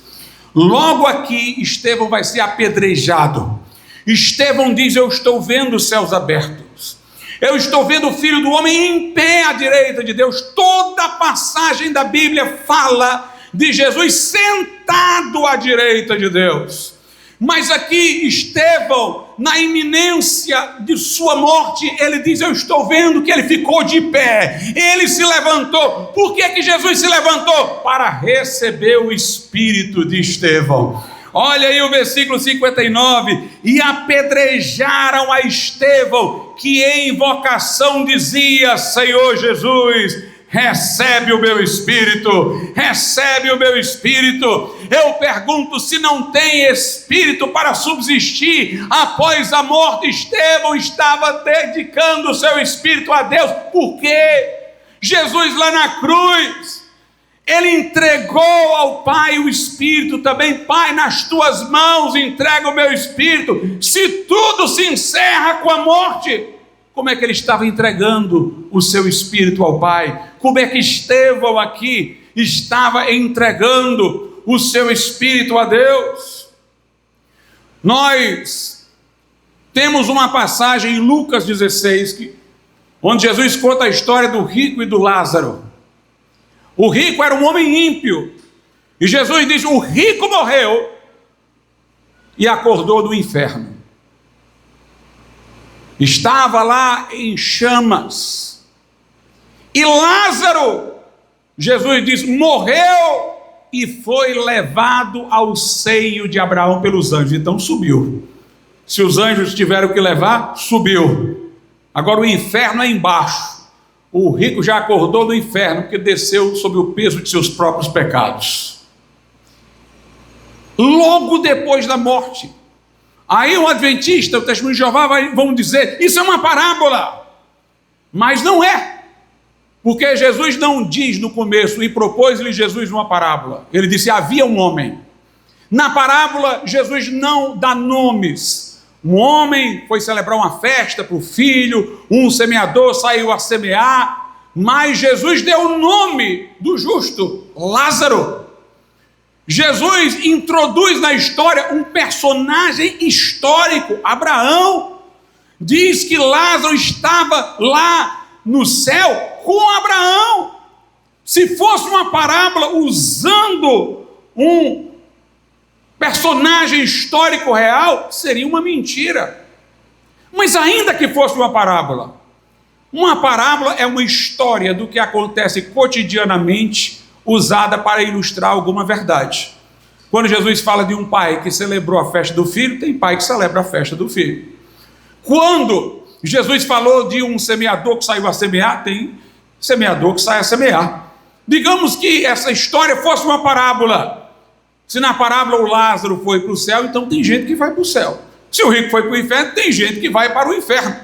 Logo aqui, Estevão vai ser apedrejado. Estevão diz: eu estou vendo os céus abertos, eu estou vendo o Filho do Homem em pé à direita de Deus. Toda a passagem da Bíblia fala de Jesus sentado à direita de Deus. Mas aqui Estevão, na iminência de sua morte, ele diz: eu estou vendo que ele ficou de pé, ele se levantou. Por que que Jesus se levantou? Para receber o espírito de Estevão. Olha aí o versículo 59, e apedrejaram a Estevão, que em invocação dizia: Senhor Jesus, recebe o meu espírito, recebe o meu espírito. Eu pergunto, se não tem espírito para subsistir após a morte, Estevão estava dedicando o seu espírito a Deus. Por quê? Jesus lá na cruz, ele entregou ao Pai o Espírito também. Pai, nas tuas mãos entrega o meu espírito. Se tudo se encerra com a morte, como é que ele estava entregando o seu espírito ao Pai? Como é que Estevão aqui estava entregando o seu espírito a Deus? Nós temos uma passagem em Lucas 16, onde Jesus conta a história do rico e do Lázaro. O rico era um homem ímpio, e Jesus diz: o rico morreu e acordou do inferno. Estava lá em chamas. E Lázaro, Jesus diz, morreu e foi levado ao seio de Abraão pelos anjos. Então subiu. Se os anjos tiveram que levar, subiu. Agora o inferno é embaixo. O rico já acordou do inferno, porque desceu sob o peso de seus próprios pecados. Logo depois da morte. Aí o adventista, o testemunho de Jeová vão dizer, isso é uma parábola. Mas não é. Porque Jesus não diz no começo, e propôs-lhe Jesus uma parábola. Ele disse, havia um homem. Na parábola, Jesus não dá nomes. Um homem foi celebrar uma festa para o filho, um semeador saiu a semear, mas Jesus deu o nome do justo, Lázaro. Jesus introduz na história um personagem histórico, Abraão. Diz que Lázaro estava lá no céu com Abraão. Se fosse uma parábola usando um personagem histórico real, seria uma mentira. Mas ainda que fosse uma parábola é uma história do que acontece cotidianamente, usada para ilustrar alguma verdade. Quando Jesus fala de um pai que celebrou a festa do filho, tem pai que celebra a festa do filho. Quando Jesus falou de um semeador que saiu a semear, tem semeador que sai a semear. Digamos que essa história fosse uma parábola. Se na parábola o Lázaro foi para o céu, então tem gente que vai para o céu. Se o rico foi para o inferno, tem gente que vai para o inferno.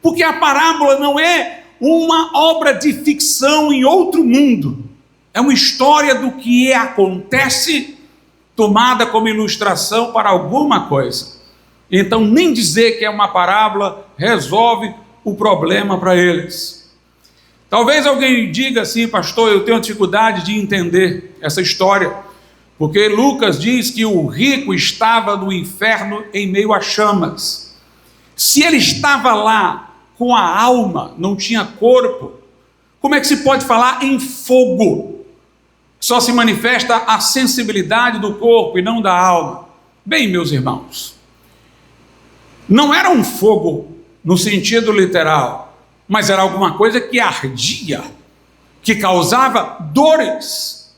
Porque a parábola não é uma obra de ficção em outro mundo. É uma história do que acontece, tomada como ilustração para alguma coisa. Então, nem dizer que é uma parábola resolve o problema para eles. Talvez alguém diga assim, pastor, eu tenho dificuldade de entender essa história, porque Lucas diz que o rico estava no inferno em meio a chamas. Se ele estava lá com a alma, não tinha corpo, como é que se pode falar em fogo? Só se manifesta a sensibilidade do corpo e não da alma. Bem, meus irmãos, não era um fogo no sentido literal, mas era alguma coisa que ardia, que causava dores.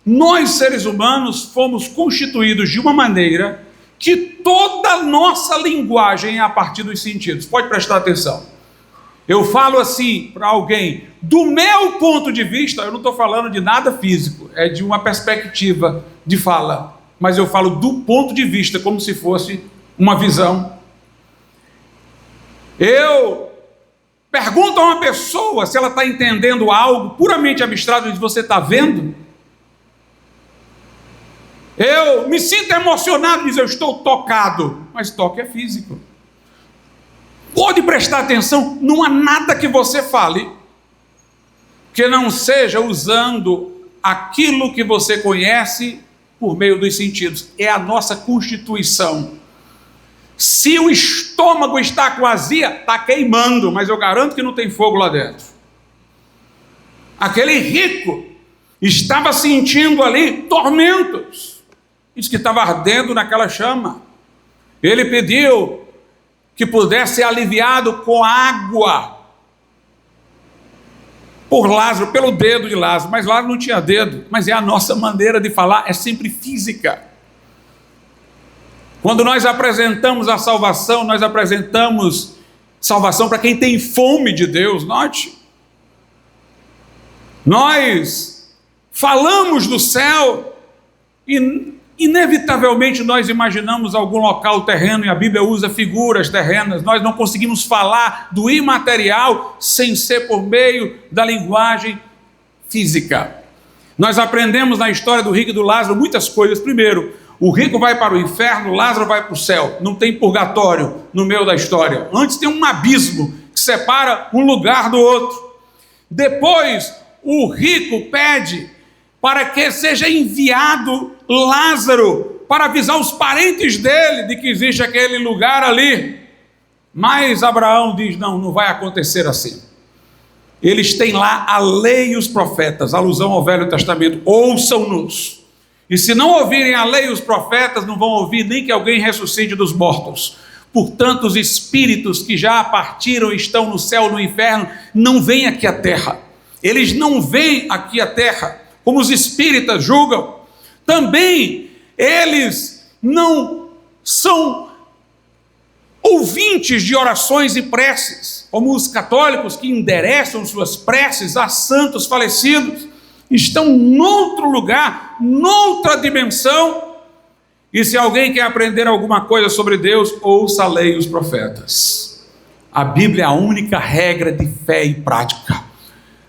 Nós, seres humanos, fomos constituídos de uma maneira que toda a nossa linguagem é a partir dos sentidos. Pode prestar atenção. Eu falo assim para alguém, do meu ponto de vista, eu não estou falando de nada físico, é de uma perspectiva de fala, mas eu falo do ponto de vista, como se fosse uma visão. Eu pergunto a uma pessoa se ela está entendendo algo puramente abstrato, de você está vendo? Eu me sinto emocionado, diz, eu estou tocado, mas toque é físico. Pode prestar atenção, não há nada que você fale que não seja usando aquilo que você conhece por meio dos sentidos. É a nossa constituição. Se o estômago está com azia, está queimando, mas eu garanto que não tem fogo lá dentro. Aquele rico estava sentindo ali tormentos. Diz que estava ardendo naquela chama. Ele pediu que pudesse ser aliviado com água por Lázaro, pelo dedo de Lázaro, mas Lázaro não tinha dedo, mas é a nossa maneira de falar, é sempre física. Quando nós apresentamos a salvação, nós apresentamos salvação para quem tem fome de Deus, note. Nós falamos do céu e inevitavelmente nós imaginamos algum local terreno, e a Bíblia usa figuras terrenas. Nós não conseguimos falar do imaterial sem ser por meio da linguagem física. Nós aprendemos na história do rico e do Lázaro muitas coisas. Primeiro, o rico vai para o inferno, Lázaro vai para o céu. Não tem purgatório no meio da história. Antes tem um abismo que separa um lugar do outro. Depois, o rico pede para que seja enviado Lázaro para avisar os parentes dele de que existe aquele lugar ali. Mas Abraão diz: não vai acontecer assim. Eles têm lá a lei e os profetas, alusão ao Velho Testamento, ouçam-nos. E se não ouvirem a lei e os profetas, não vão ouvir nem que alguém ressuscite dos mortos. Portanto, os espíritos que já partiram e estão no céu ou no inferno, não vêm aqui à terra. Eles não vêm aqui à terra, como os espíritas julgam. Também eles não são ouvintes de orações e preces, como os católicos que endereçam suas preces a santos falecidos. Estão noutro lugar, noutra dimensão. E se alguém quer aprender alguma coisa sobre Deus, ouça a lei e os profetas. A Bíblia é a única regra de fé e prática.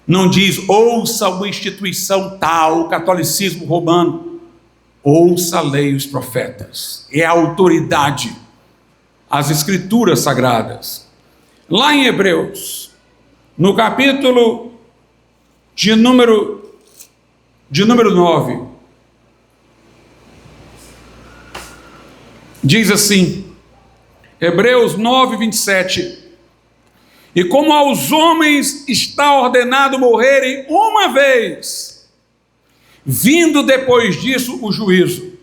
Não diz, ouça uma instituição tal, o catolicismo romano. Ouça a lei e os profetas. É a autoridade, as escrituras sagradas. Lá em Hebreus, no capítulo de número 9, diz assim, Hebreus 9, 27, e como aos homens está ordenado morrerem uma vez, vindo depois disso o juízo.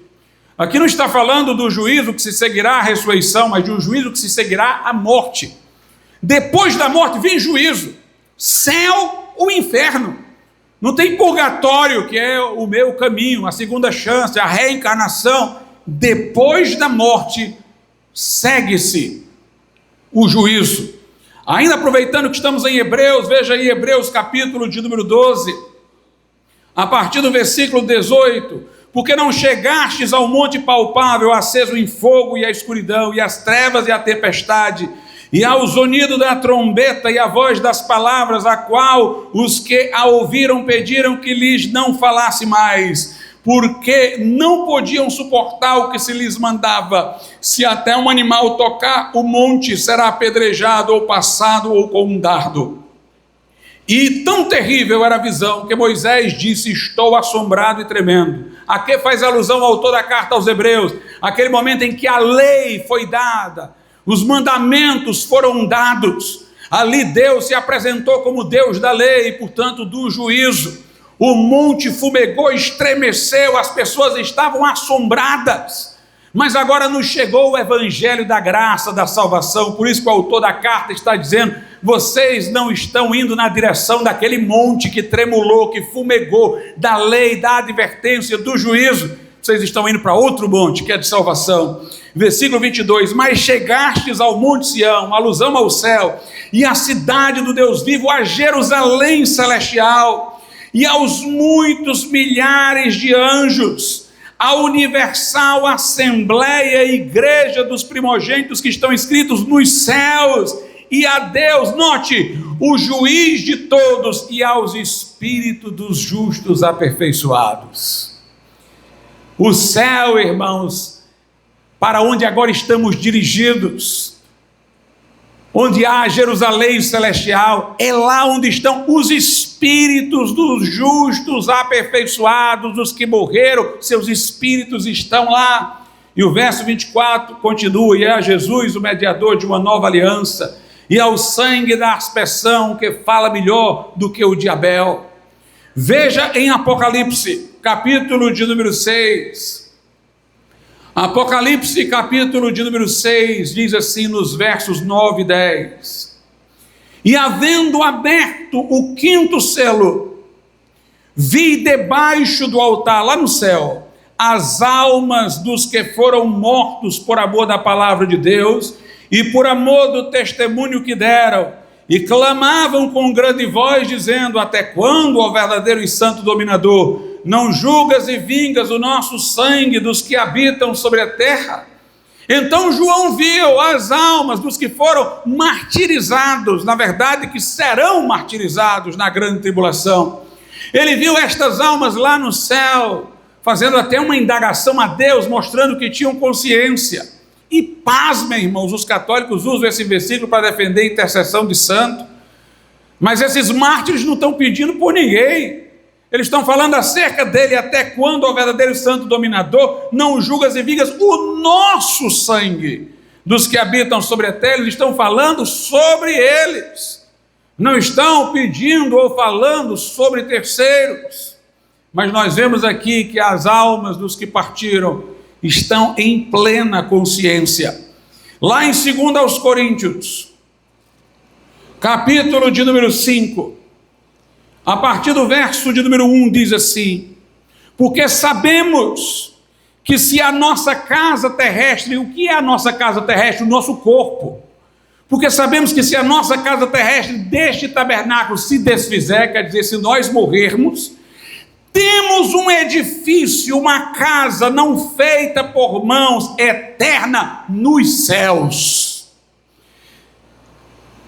Aqui não está falando do juízo que se seguirá à ressurreição, mas de um juízo que se seguirá à morte. Depois da morte vem juízo, céu ou inferno. Não tem purgatório, que é o meu caminho, a segunda chance, a reencarnação. Depois da morte, segue-se o juízo. Ainda aproveitando que estamos em Hebreus, veja aí Hebreus capítulo de número 12, a partir do versículo 18. Porque não chegastes ao monte palpável, aceso em fogo e a escuridão, e as trevas e a tempestade, e ao zunido da trombeta e a voz das palavras, a qual os que a ouviram pediram que lhes não falasse mais, porque não podiam suportar o que se lhes mandava. Se até um animal tocar o monte, será apedrejado ou passado ou com um dardo. E tão terrível era a visão que Moisés disse, estou assombrado e tremendo. A que faz alusão ao autor da carta aos Hebreus? Aquele momento em que a lei foi dada, os mandamentos foram dados. Ali Deus se apresentou como Deus da lei, portanto do juízo. O monte fumegou, estremeceu, as pessoas estavam assombradas. Mas agora nos chegou o evangelho da graça, da salvação. Por isso que o autor da carta está dizendo, vocês não estão indo na direção daquele monte que tremulou, que fumegou, da lei, da advertência, do juízo. Vocês estão indo para outro monte, que é de salvação. Versículo 22, mas chegastes ao monte Sião, alusão ao céu, e à cidade do Deus vivo, a Jerusalém celestial, e aos muitos milhares de anjos, a universal assembleia, igreja dos primogênitos que estão escritos nos céus, e a Deus, note, o juiz de todos, e aos espíritos dos justos aperfeiçoados. O céu, irmãos, para onde agora estamos dirigidos, onde há Jerusalém celestial, é lá onde estão os espíritos dos justos aperfeiçoados, os que morreram, seus espíritos estão lá. E o verso 24 continua, e é a Jesus o mediador de uma nova aliança, e ao sangue da aspersão que fala melhor do que o de Abel. Veja em Apocalipse, capítulo de número 6, Apocalipse capítulo de número 6, diz assim nos versos 9 e 10, e havendo aberto o quinto selo, vi debaixo do altar, lá no céu, as almas dos que foram mortos por amor da palavra de Deus, e por amor do testemunho que deram, e clamavam com grande voz, dizendo: até quando, ó verdadeiro e santo dominador, não julgas e vingas o nosso sangue dos que habitam sobre a terra? Então João viu as almas dos que foram martirizados, na verdade que serão martirizados na grande tribulação. Ele viu estas almas lá no céu, fazendo até uma indagação a Deus, mostrando que tinham consciência. E pasmem, irmãos, os católicos usam esse versículo para defender a intercessão de santo, mas esses mártires não estão pedindo por ninguém. Eles estão falando acerca dele: até quando, ó verdadeiro santo dominador, não julgas e vingas o nosso sangue dos que habitam sobre a terra? Eles estão falando sobre eles, não estão pedindo ou falando sobre terceiros. Mas nós vemos aqui que as almas dos que partiram estão em plena consciência. Lá em 2 Coríntios, capítulo de número 5, a partir do verso de número 1, diz assim: porque sabemos que se a nossa casa terrestre, o que é a nossa casa terrestre? O nosso corpo. Porque sabemos que se a nossa casa terrestre deste tabernáculo se desfizer, quer dizer, se nós morrermos, temos um edifício, uma casa não feita por mãos, eterna nos céus.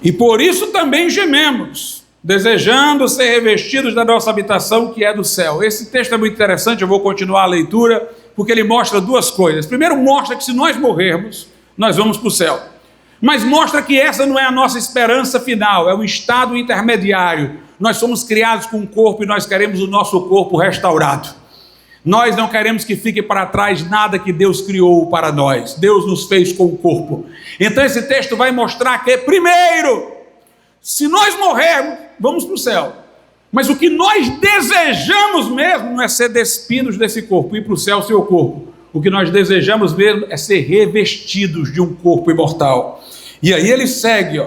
E por isso também gememos, desejando ser revestidos da nossa habitação que é do céu. Esse texto é muito interessante, eu vou continuar a leitura, porque ele mostra duas coisas. Primeiro, mostra que se nós morrermos, nós vamos para o céu. Mas mostra que essa não é a nossa esperança final, é um estado intermediário. Nós somos criados com um corpo e nós queremos o nosso corpo restaurado. Nós não queremos que fique para trás nada que Deus criou para nós. Deus nos fez com o corpo. Então esse texto vai mostrar que, primeiro, se nós morrermos, vamos para o céu. Mas o que nós desejamos mesmo não é ser despidos desse corpo, ir para o céu sem o corpo. O que nós desejamos mesmo é ser revestidos de um corpo imortal. E aí ele segue,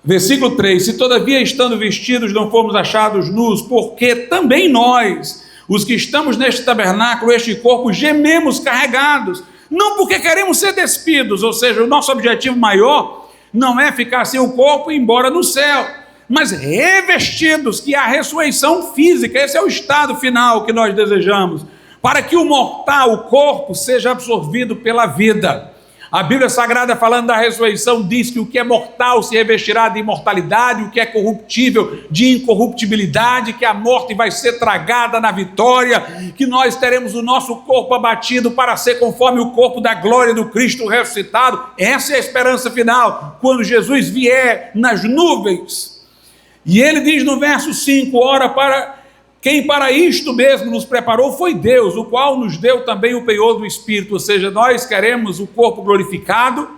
versículo 3: se todavia estando vestidos não fomos achados nus, porque também nós, os que estamos neste tabernáculo, este corpo, gememos carregados, não porque queremos ser despidos, ou seja, o nosso objetivo maior não é ficar sem o corpo e ir embora no céu, mas revestidos, que é a ressurreição física. Esse é o estado final que nós desejamos, para que o mortal, o corpo, seja absorvido pela vida. A Bíblia Sagrada, falando da ressurreição, diz que o que é mortal se revestirá de imortalidade, o que é corruptível de incorruptibilidade, que a morte vai ser tragada na vitória, que nós teremos o nosso corpo abatido para ser conforme o corpo da glória do Cristo ressuscitado. Essa é a esperança final, quando Jesus vier nas nuvens. E ele diz no verso 5, ora, para quem para isto mesmo nos preparou foi Deus, o qual nos deu também o penhor do Espírito. Ou seja, nós queremos o corpo glorificado,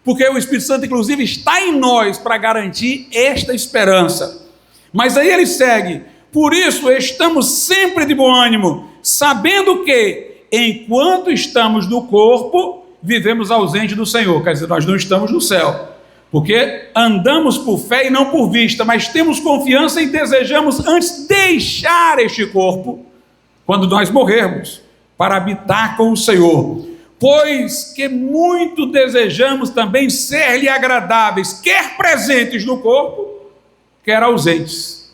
porque o Espírito Santo inclusive está em nós para garantir esta esperança. Mas aí ele segue: por isso estamos sempre de bom ânimo, sabendo que enquanto estamos no corpo, vivemos ausente do Senhor. Quer dizer, nós não estamos no céu, porque andamos por fé e não por vista, mas temos confiança e desejamos antes deixar este corpo, quando nós morrermos, para habitar com o Senhor. Pois que muito desejamos também ser-lhe agradáveis, quer presentes no corpo, quer ausentes.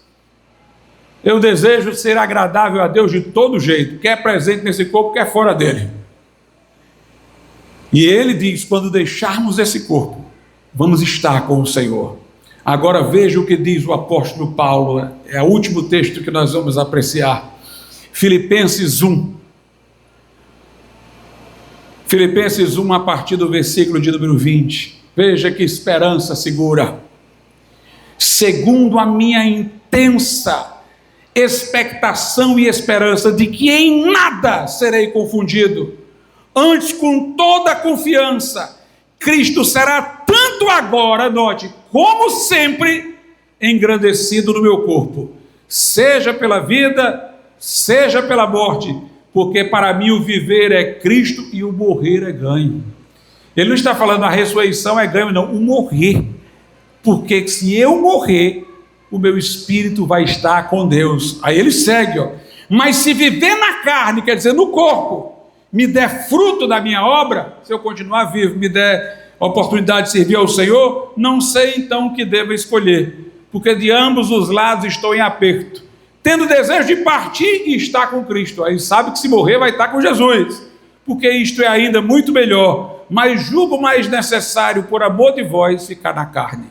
Eu desejo ser agradável a Deus de todo jeito, quer presente nesse corpo, quer fora dele. E ele diz: quando deixarmos esse corpo, vamos estar com o Senhor. Agora veja o que diz o apóstolo Paulo, é o último texto que nós vamos apreciar. Filipenses 1. Filipenses 1, a partir do versículo de número 20. Veja que esperança segura. Segundo a minha intensa expectação e esperança de que em nada serei confundido, antes com toda a confiança, Cristo será tanto agora, note, como sempre, engrandecido no meu corpo, seja pela vida, seja pela morte, porque para mim o viver é Cristo e o morrer é ganho. Ele não está falando a ressurreição é ganho, não, o morrer, porque se eu morrer, o meu espírito vai estar com Deus. Aí ele segue, mas se viver na carne, quer dizer no corpo, me der fruto da minha obra, se eu continuar vivo, me der a oportunidade de servir ao Senhor, não sei então o que devo escolher, porque de ambos os lados estou em aperto, tendo desejo de partir e estar com Cristo. Aí sabe que se morrer vai estar com Jesus, porque isto é ainda muito melhor, mas julgo mais necessário, por amor de vós, ficar na carne.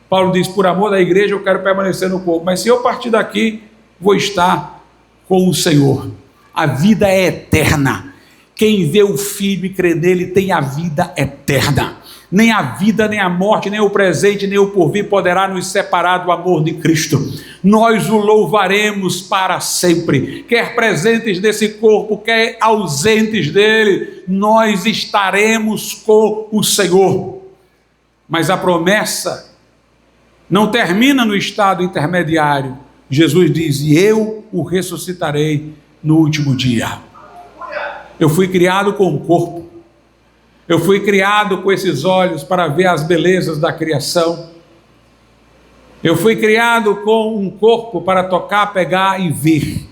Paulo diz, por amor da igreja eu quero permanecer no corpo, mas se eu partir daqui, vou estar com o Senhor. A vida é eterna. Quem vê o Filho e crê nele tem a vida eterna. Nem a vida, nem a morte, nem o presente, nem o porvir poderá nos separar do amor de Cristo. Nós o louvaremos para sempre, quer presentes desse corpo, quer ausentes dele, nós estaremos com o Senhor. Mas a promessa não termina no estado intermediário. Jesus diz, e eu o ressuscitarei no último dia. Eu fui criado com um corpo, eu fui criado com esses olhos para ver as belezas da criação, eu fui criado com um corpo para tocar, pegar e ver.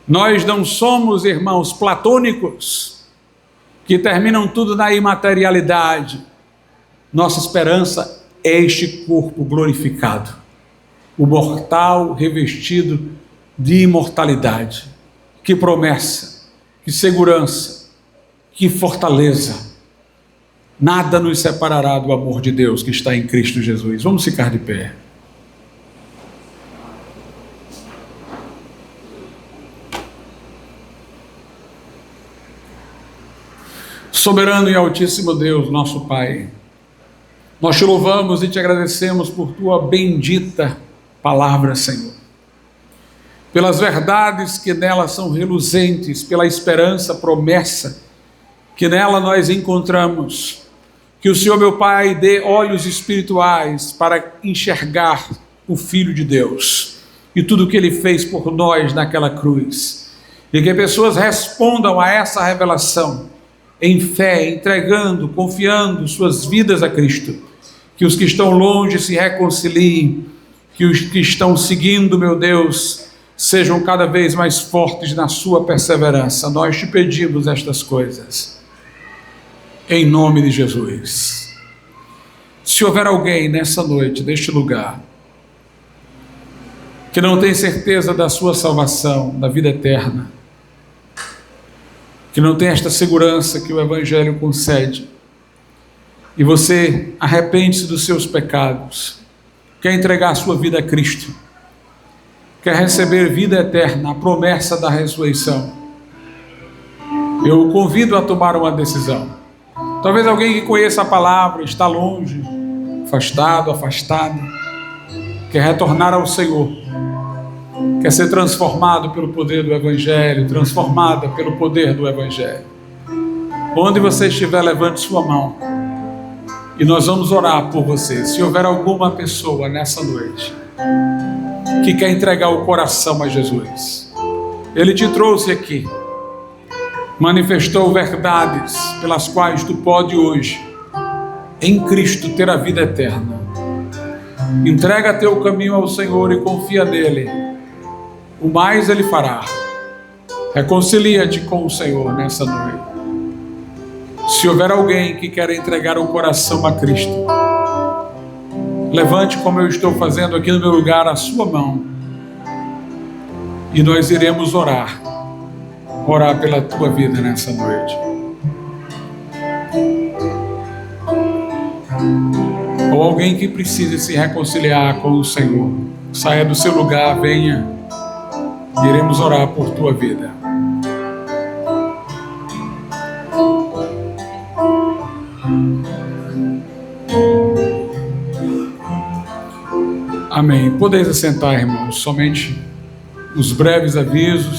Nós não somos, irmãos, platônicos, que terminam tudo na imaterialidade. Nossa esperança é este corpo glorificado, o mortal revestido de imortalidade. Que promessa, que segurança, que fortaleza. Nada nos separará do amor de Deus que está em Cristo Jesus. Vamos ficar de pé. Soberano e altíssimo Deus, nosso Pai, nós te louvamos e te agradecemos por tua bendita palavra, Senhor, pelas verdades que nela são reluzentes, pela esperança, promessa que nela nós encontramos. Que o Senhor, meu Pai, dê olhos espirituais para enxergar o Filho de Deus e tudo o que Ele fez por nós naquela cruz, e que pessoas respondam a essa revelação em fé, entregando, confiando suas vidas a Cristo. Que os que estão longe se reconciliem, que os que estão seguindo, meu Deus, sejam cada vez mais fortes na sua perseverança. Nós te pedimos estas coisas, em nome de Jesus. Se houver alguém nessa noite, neste lugar, que não tem certeza da sua salvação, da vida eterna, que não tem esta segurança que o Evangelho concede, e você arrepende-se dos seus pecados, quer entregar a sua vida a Cristo, quer receber vida eterna, a promessa da ressurreição, eu o convido a tomar uma decisão. Talvez alguém que conheça a palavra, está longe, afastado, afastada, quer retornar ao Senhor, quer ser transformado pelo poder do Evangelho, transformada pelo poder do Evangelho. Onde você estiver, levante sua mão e nós vamos orar por você. Se houver alguma pessoa nessa noite que quer entregar o coração a Jesus, Ele te trouxe aqui, manifestou verdades pelas quais tu pode hoje, em Cristo, ter a vida eterna. Entrega teu caminho ao Senhor e confia nele, o mais Ele fará. Reconcilia-te com o Senhor nessa noite. Se houver alguém que quer entregar o coração a Cristo, levante, como eu estou fazendo aqui no meu lugar, a sua mão, e nós iremos orar pela tua vida nessa noite. Ou alguém que precise se reconciliar com o Senhor, saia do seu lugar, venha, iremos orar por tua vida. Amém. Podeis assentar, irmãos, somente os breves avisos.